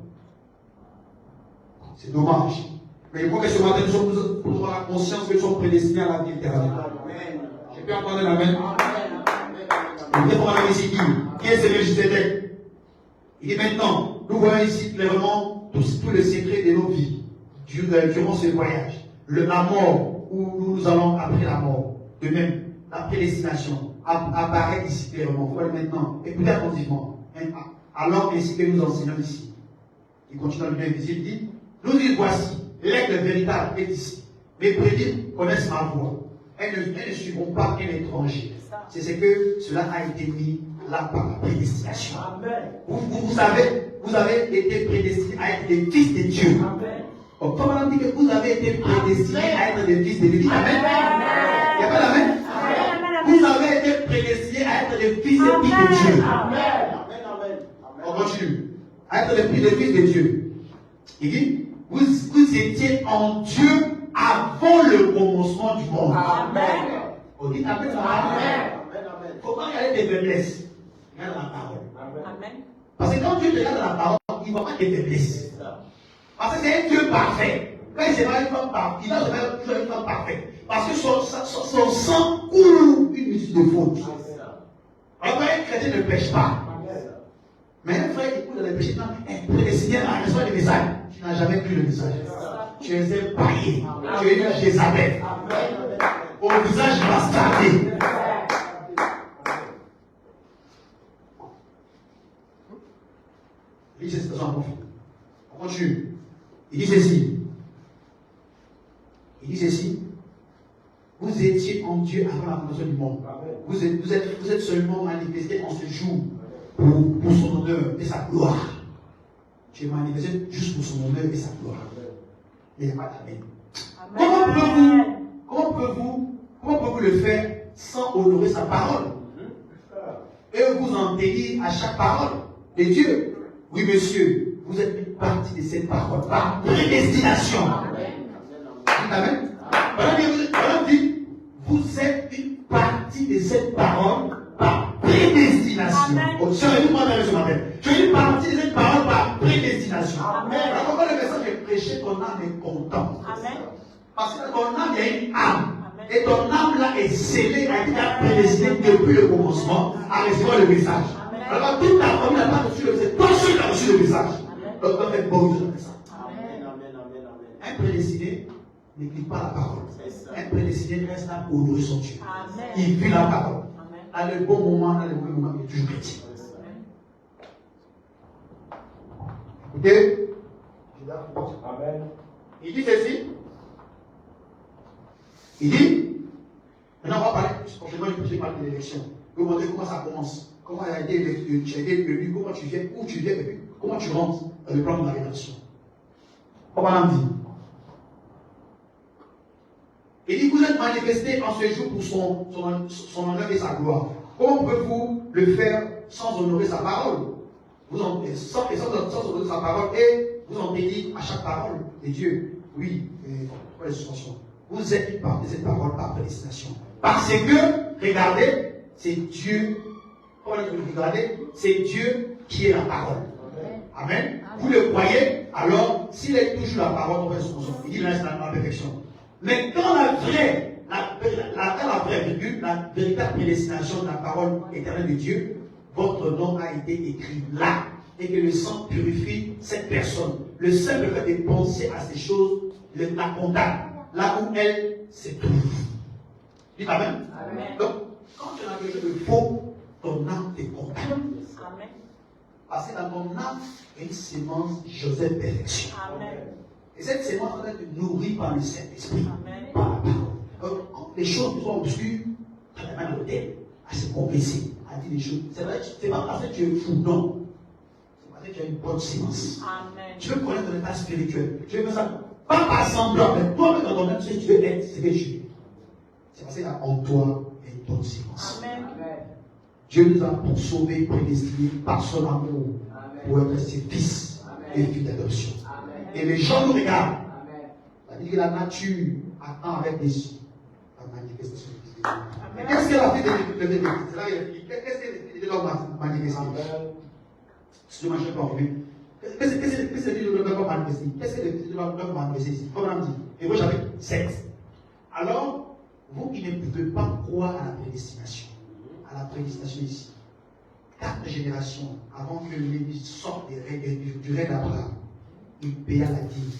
C'est dommage. Mais il faut que ce matin, nous avons la conscience que nous sommes prédestinés à la vie éternelle. J'ai pu entendre l'amen. Vous devez voir ici qui est ce Melchisedec. Il dit maintenant, nous voyons ici clairement tout le secret de nos vies durant ce voyage. La mort, où nous allons après la mort. De même, la prédestination apparaît ici clairement. Vous voyez maintenant, écoutez attentivement. Alors ainsi que nous enseignons ici. Il continue dans le livre invisible, il dit, nous y voici, l'aigle véritable est ici. Mes prédits connaissent ma voix. Elles ne suivront pas un étranger. C'est ce que cela a été mis là par la prédestination. Vous avez été prédestinés à être des fils de Dieu. Comme on dit que vous avez été prédestinés à être des fils de Dieu. Amen. Il n'y a pas d'amen. Vous avez été prédestinés à être des fils et filles de Dieu. On continue. À être des fils de Dieu. Il dit, vous étiez en Dieu avant le commencement du monde. Amen. On dit Amen. Amen. Il ne faut pas regarder des faiblesses. Regarde la parole. Amen. Parce que quand Dieu regarde la parole, il ne voit pas des faiblesses. Parce que c'est un Dieu parfait. Quand il ne sait pas une femme parfaite, il va toujours une femme parfaite. Parce que son sang coule une multitude de fautes. Alors quand un chrétien ne pêche pas, mais un frère qui coule dans les péchés, un prédestiné à recevoir le message, tu n'as jamais pris le message. Tu es un païen. Tu es une Jézabel. Au visage bastardé. Il dit cette personne en conflit. On continue. Il dit ceci. Vous étiez en Dieu avant la fondation du monde. Vous êtes seulement manifestés en ce jour pour son honneur et sa gloire. Tu es manifesté juste pour son honneur et sa gloire. Il n'y a pas d'amen. Comment pouvez-vous le faire sans honorer sa parole et vous en tenir à chaque parole de Dieu? Oui, monsieur, vous êtes une partie de cette parole par prédestination. Amen. Voilà, dit, vous êtes une partie de cette parole par prédestination. Tu es une partie de cette parole par prédestination. Alors, pourquoi le message est prêché, ton âme est contente. Parce que ton âme, il y a une âme. Et ton âme là est scellée, a été prédestinée depuis le commencement à recevoir le message. Alors, toute ta famille n'a pas reçu le message. Toi seul as reçu le message. Donc, tu fais bon use de ça. Un prédestiné n'écrit pas la parole. Un prédestiné reste là pour honorer son Dieu. Il vit la parole. À le bon moment, dans le mauvais moment, il est toujours chrétien. Écoutez. Amen. Il dit ceci. Il dit, maintenant on va parler complètement du projet de l'élection. Vous montrer comment ça commence. Comment tu as été élu, comment tu viens, où tu viens, et puis comment tu rentres dans le plan de la rédemption. On va dit. Il dit, vous êtes manifestés en ce jour pour son honneur et sa gloire. Comment pouvez-vous le faire sans honorer sa parole? Sans honorer sa parole et vous en tenir à chaque parole de Dieu. Oui, pour les suspensions. Vous êtes une partie de cette parole par prédestination. Parce que, regardez, c'est Dieu. Regardez, c'est Dieu qui est la parole. Amen. Vous le croyez, alors, s'il est toujours la parole, on va se concentrer. Il reste dans la perfection. Mais quand la véritable prédestination de la parole éternelle de Dieu, votre nom a été écrit là. Et que le sang purifie cette personne. Le simple fait de penser à ces choses la condamne. Là où elle se trouve. Dites Amen. Amen. Donc, quand tu as quelque chose de faux, ton âme te condamne. Amen. Parce que dans ton âme, il y a une sémence Joseph perfection. Amen. Et cette sémence doit être nourrie par le Saint-Esprit. Par la parole. Donc, quand les choses sont obscures, tu as la main à l'hôtel, à se confesser, à dire des choses. C'est pas parce que tu es fou, non. C'est parce que tu as une bonne sémence. Amen. Tu veux connaître ton état spirituel. Tu veux faire ça. Pas par semblant, mais toi-même dans ton âme, tu veux être ce que tu es. C'est parce qu'il y a en toi une bonne sémence. Amen. Dieu nous a sauvés, prédestinés par son amour pour être ses fils et filles d'adoption. Et les gens nous regardent. C'est-à-dire que la nature attend avec déçu la manifestation du Fils de Dieu. Mais qu'est-ce qu'elle a fait de l'Église? C'est là qu'il a dit. Qu'est-ce qu'elle a fait de manifester? Excusez-moi, je ne sais pas enlever. Qu'est-ce que dit le peuple manifester? Qu'est-ce que le peuple manifester ici? Comme on dit. Hébreux chapitre 7. Alors, vous qui ne pouvez pas croire à la prédestination ici, 4 générations avant que l'Église sorte du règne d'Abraham, il paya la dîme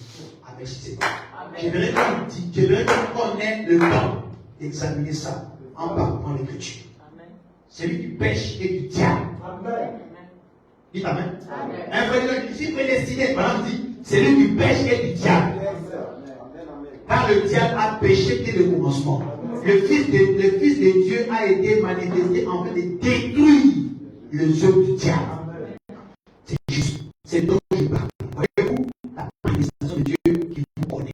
avec ses parents. J'aimerais qu'on ait le temps d'examiner ça en parcourant l'Écriture. Celui qui pêche et du diable. Amen. Dites Amen. Un frère qui est prédestiné, par exemple, dit c'est lui qui pêche et du diable. Car le diable a péché dès le commencement. Le Fils de Dieu a été manifesté en train de détruire les œuvres du diable. C'est juste. C'est donc je parle. Voyez-vous la prédestination de Dieu qui vous connaît.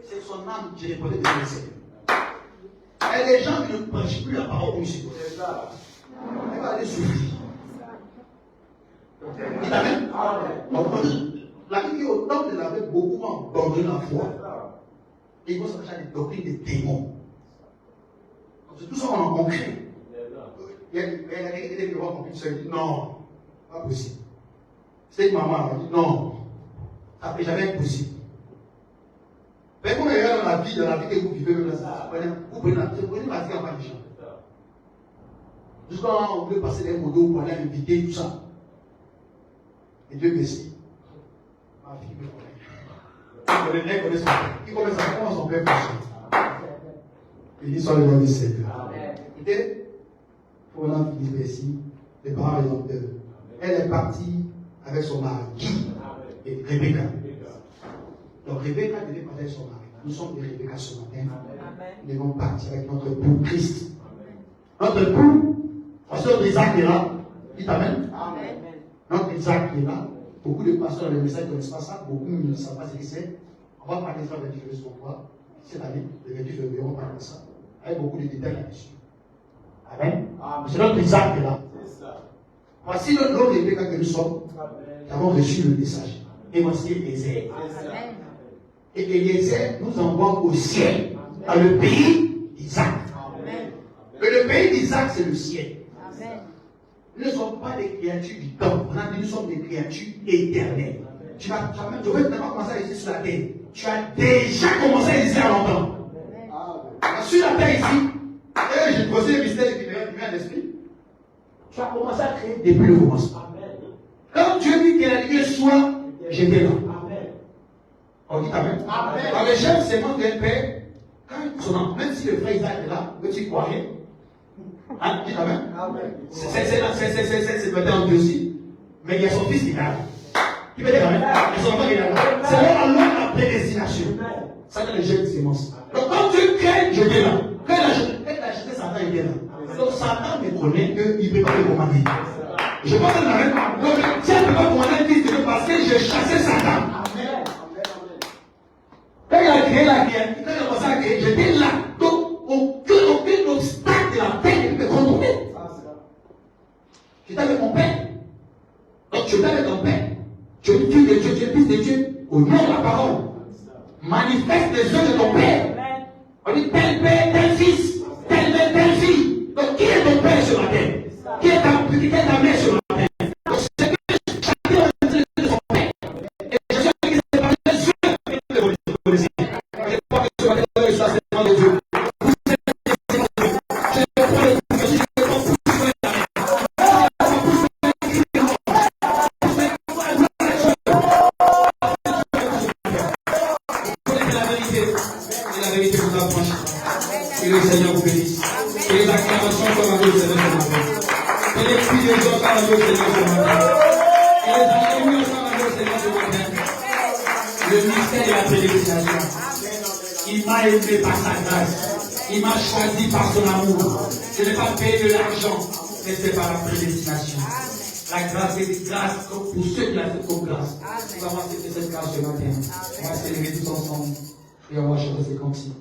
C'est son âme qui est répondue de Seigneur. Et les gens qui ne prêchent plus la parole comme c'est elle va aller souffrir. Dites Amen. La Bible dit au temps de la vie, beaucoup vont abandonner la foi. Et ils vont s'attacher à des doctrines des démons. C'est tout ça qu'on craint. Il y a des gens qui vont dire non, pas possible. C'est une maman, elle dit non, ça n'est jamais impossible. Mais quand on regarde dans la vie que vous vivez, vous prenez la vie en pas de gens. Jusqu'à on veut passer des modos pour aller inviter, tout ça. Et Dieu merci. Ma fille me connaît. Elle connaît son père. Qui connaît son père fonctionne. Il dit soit le nom du Seigneur. Écoutez, pour l'homme Philippe ici, les parents les ont deux. Elle est partie avec son mari. Qui? Et Rebecca. Donc Rebecca devait partir avec son mari. Nous sommes des Rebecca ce matin. Nous devons partir avec notre époux Christ. Notre époux, pasteur Isaac est là. Dites Amen. Notre Isaac est là. Beaucoup de pasteurs dans le message ne connaissent pas ça. Beaucoup ne savent pas ce que c'est. On va parler de ça le 28 février cette année. Le 28 février, on va parler de ça. Avec beaucoup de détails là-dessus. Amen. C'est notre Isaac qui est là. Voici le nom de Rebecca que nous sommes. Nous avons reçu le message. Et voici Eliezer. Et Eliezer nous envoie au ciel, dans le pays d'Isaac. Mais le pays d'Isaac, c'est le ciel. Nous ne sommes pas des créatures du temps. On a dit nous sommes des créatures éternelles. Tu ne veux pas commencer à exister sur la terre. Tu as déjà commencé à exister à longtemps. Sur la terre ici, et j'ai posé le mystère qui vient à l'esprit. Tu as commencé à créer depuis le commencement. Quand Dieu dit qu'il a dit que soit, j'étais là. On dit Amen. Dans les jeunes séments d'un père, quand son enfant, même si le frère Isaac est là, que tu croyais, hein, dis Amen. C'est peut-être un Dieu aussi, mais il y a son fils qui est là. Qui peut dire Amen. Et son enfant qui est là. C'est alors la prédestination. Ça, c'est les jeunes sémences. Donc quand Dieu crée, je viens là. Quand il a jeté Satan, il vient là. Donc Satan me connaît qu'il ne peut pas me commander. Je pense que Amen. Donc si elle ne peut pas commander un fils de Dieu parce que j'ai chassé Satan. Quand il a créé la guerre, quand il a commencé à créer, j'étais là. Donc, aucun obstacle de la paix ne peut me contrôler. J'étais avec mon père. Donc, j'étais avec ton père. Tu es fils de Dieu, tu es fils de Dieu. Au nom de la parole. Manifeste les œuvres de ton père. On dit tel père, tel fils, tel mère, telle fille. Donc, qui est ton père ce matin? Qui est ta mère ce matin? Donc, c'est que chacun est de son père. Et je sais que c'est pas les yeux de vos policiers. Je ne crois que ce matin, je suis assez de Dieu. Vous êtes des je ne crois que je suis la vérité vous approche. Que le Seigneur vous bénisse. Que les acclamations soient dans le Seigneur ce matin. Que les cris de joie soient dans le Seigneur ce matin. Que les alléluia soient dans le Seigneur ce matin. Le mystère de la prédestination. Il m'a aimé par sa grâce. Il m'a choisi par son amour. Je n'ai pas payé de l'argent, mais c'est par la prédestination. La grâce est une grâce pour ceux qui la font comme grâce. Nous allons accepter cette grâce ce matin. On va s'élever tous ensemble et on va chanter ces cantiques.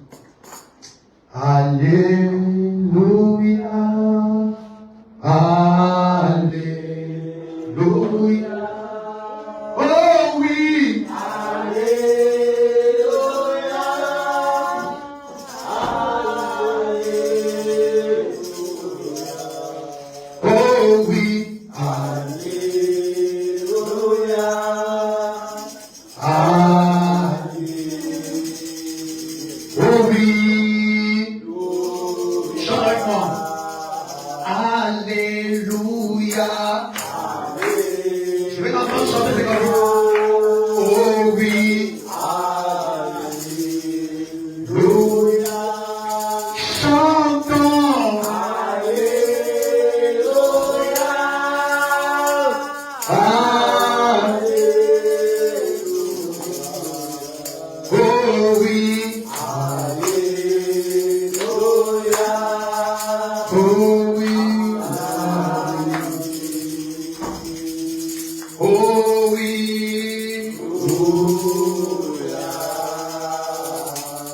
Alléluia. Alléluia. Oh oui. Alléluia. Alléluia. Oh oui. Alléluia. Alléluia. Oh oui. Chante avec moi. Alléluia. Je vais t'entendre chanter ces cantiques. Oh oui. Alléluia. Chantons. Alléluia. Alléluia. Oh oui. Alléluia. Oh oui. Oh oui.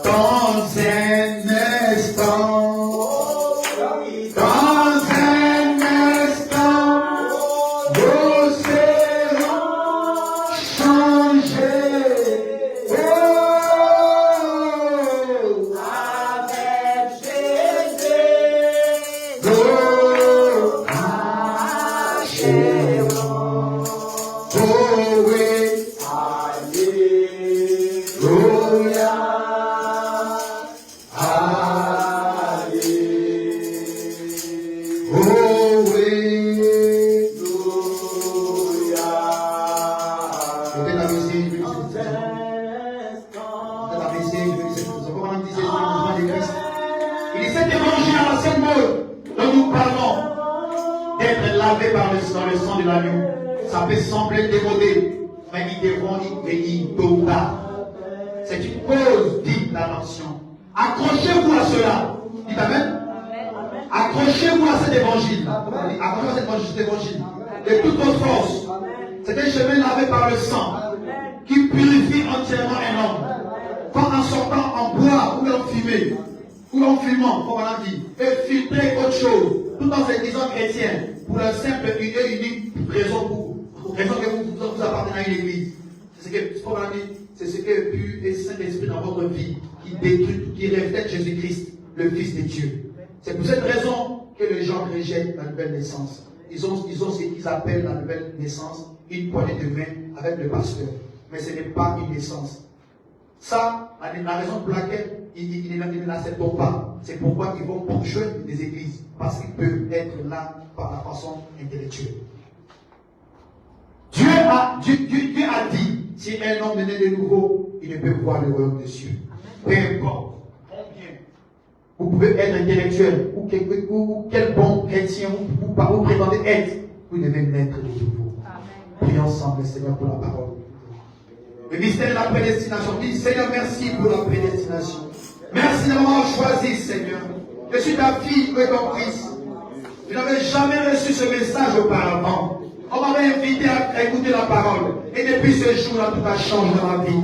Dans un instant, nous serons changés. Oh, avec Jésus, nous marcherons. Oh oui. Alléluia. Alléluia. Oh oui. Alléluia. Mettez la musique, nous avons besoin de Christ. Il dit cet évangile à la seule mot dont nous parlons d'être lavé par le sang de l'agneau. Ça peut sembler démodé, mais ils devront y venir tôt ou tard. C'est une cause digne d'attention. Accrochez-vous à cela. Dites Amen. Accrochez-vous à cet évangile. Accrochez-vous à cet évangile. De toute votre force. C'est un chemin lavé par le sang qui purifie entièrement un homme. Quand en sortant en bois ou en fumée, ou en fumant, comme on a dit, et filtrer autre chose, tout en se disant chrétien, pour la simple et unique raison que vous appartenez à une église. C'est ce que Dieu et Saint-Esprit dans votre vie qui détruit, qui reflète Jésus-Christ, le Fils de Dieu. C'est pour cette raison que les gens rejettent la nouvelle naissance. Ils ont ce qu'ils appellent la nouvelle naissance, une poignée de main avec le pasteur. Mais ce n'est pas une naissance. Ça, la raison pour laquelle ils ne l'acceptent pas, c'est pourquoi ils vont poursuivre des églises, parce qu'ils peuvent être là par la façon intellectuelle. Dieu a dit, si un homme est né de nouveau, il ne peut voir le royaume des cieux. Peu importe combien vous pouvez être intellectuel, ou quel bon chrétien vous prétendez être, vous devez naître de nouveau. Prions ensemble, Seigneur, pour la parole. Le mystère de la prédestination. Dis, Seigneur, merci pour la prédestination. Merci de m'avoir choisi, Seigneur. Je suis ta fille et ton fils. Je n'avais jamais reçu ce message auparavant. On m'avait invité à écouter la parole. Et depuis ce jour-là, tout a changé dans ma vie.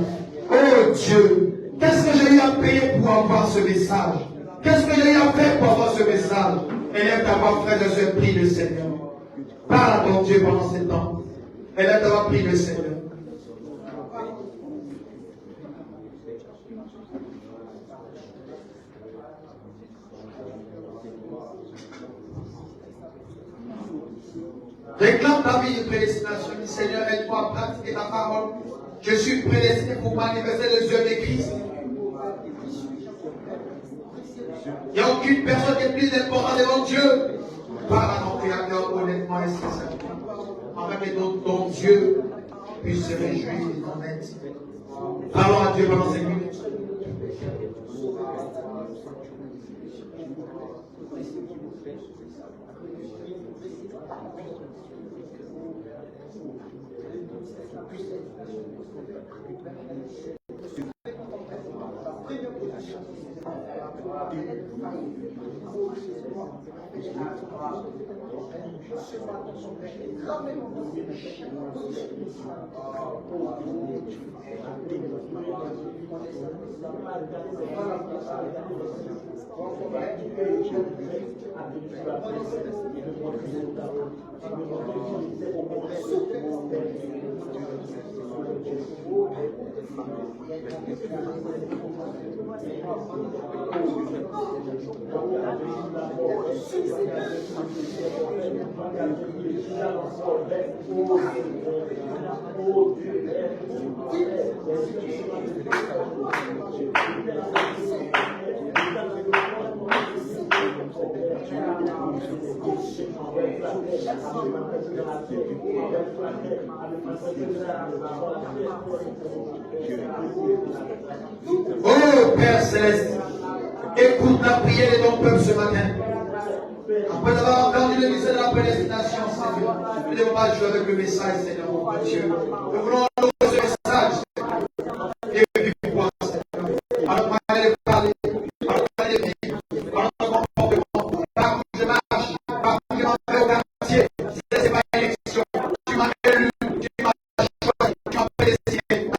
Oh Dieu, qu'est-ce que j'ai eu à payer pour avoir ce message? Qu'est-ce que j'ai eu à faire pour avoir ce message? Élève ta voix, frère, je suis prie le Seigneur. Parle à ton Dieu pendant ce temps. Élève ta voix, prie le Seigneur. Réclame ta vie de prédestination. Dis, Seigneur, aide-moi à pratiquer ta parole. Je suis prédestiné pour manifester les œuvres de Christ. Il n'y a aucune personne qui est plus importante devant Dieu. Parle à ton Créateur honnêtement et sincèrement. Afin que ton Dieu puisse se réjouir de ton aide. Parlons à Dieu pendant 5 minutes. Oh Père Céleste, écoute la prière de ton peuple ce matin. Après avoir entendu le mystère de la prédestination, Seigneur, nous ne devons pas jouer avec le message, Seigneur, mon Dieu. Nous voulons louer ce message, Seigneur, et vivre, Seigneur. Alors, manière de parler, alors, manière de vivre, alors, comportement, partout où je marche, partout où je m'en vais au quartier, c'est pas une élection. Tu m'as élu, tu m'as choisi, tu m'as prédestiné.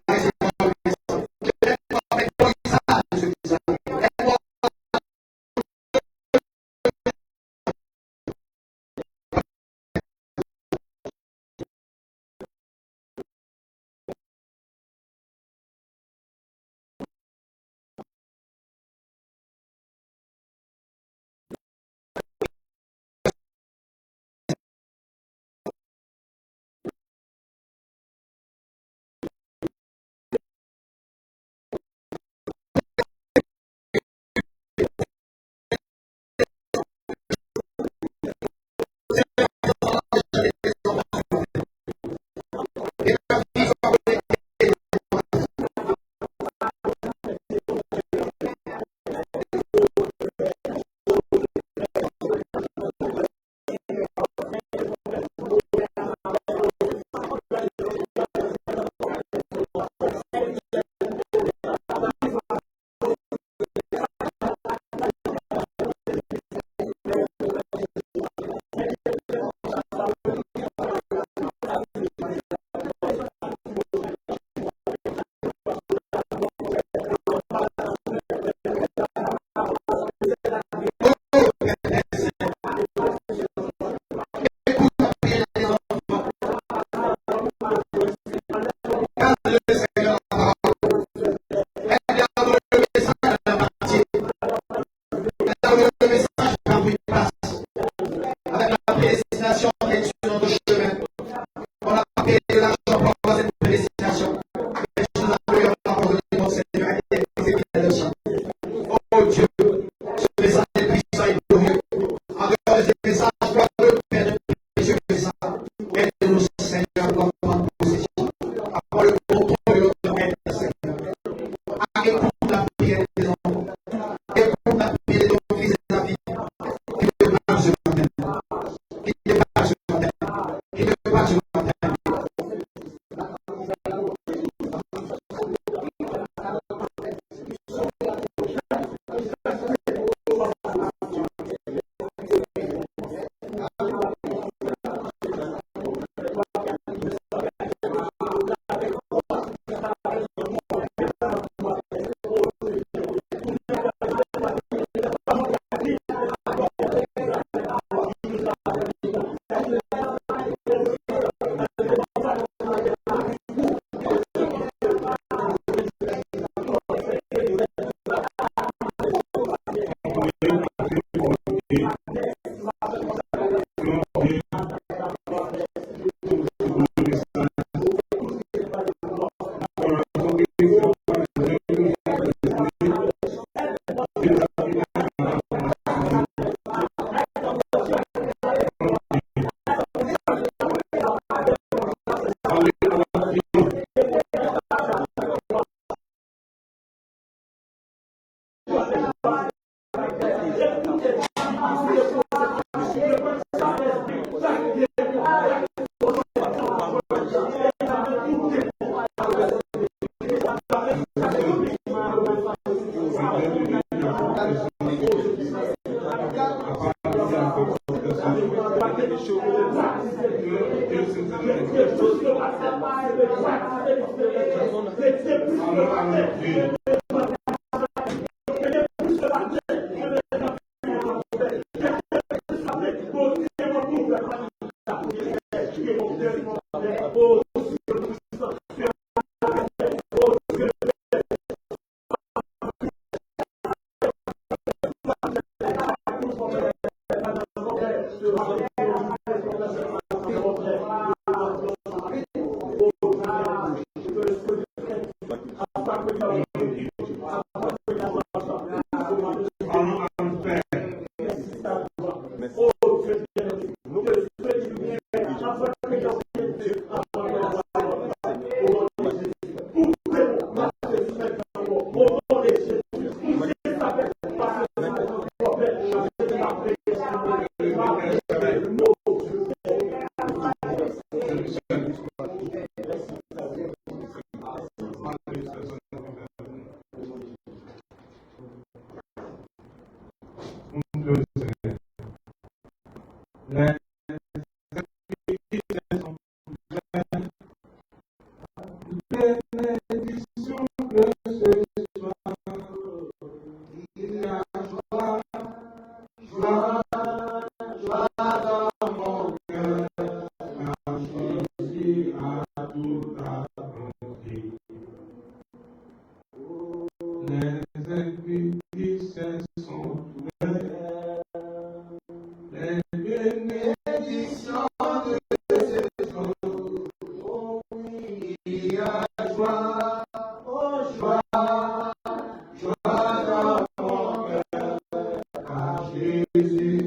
Jésus.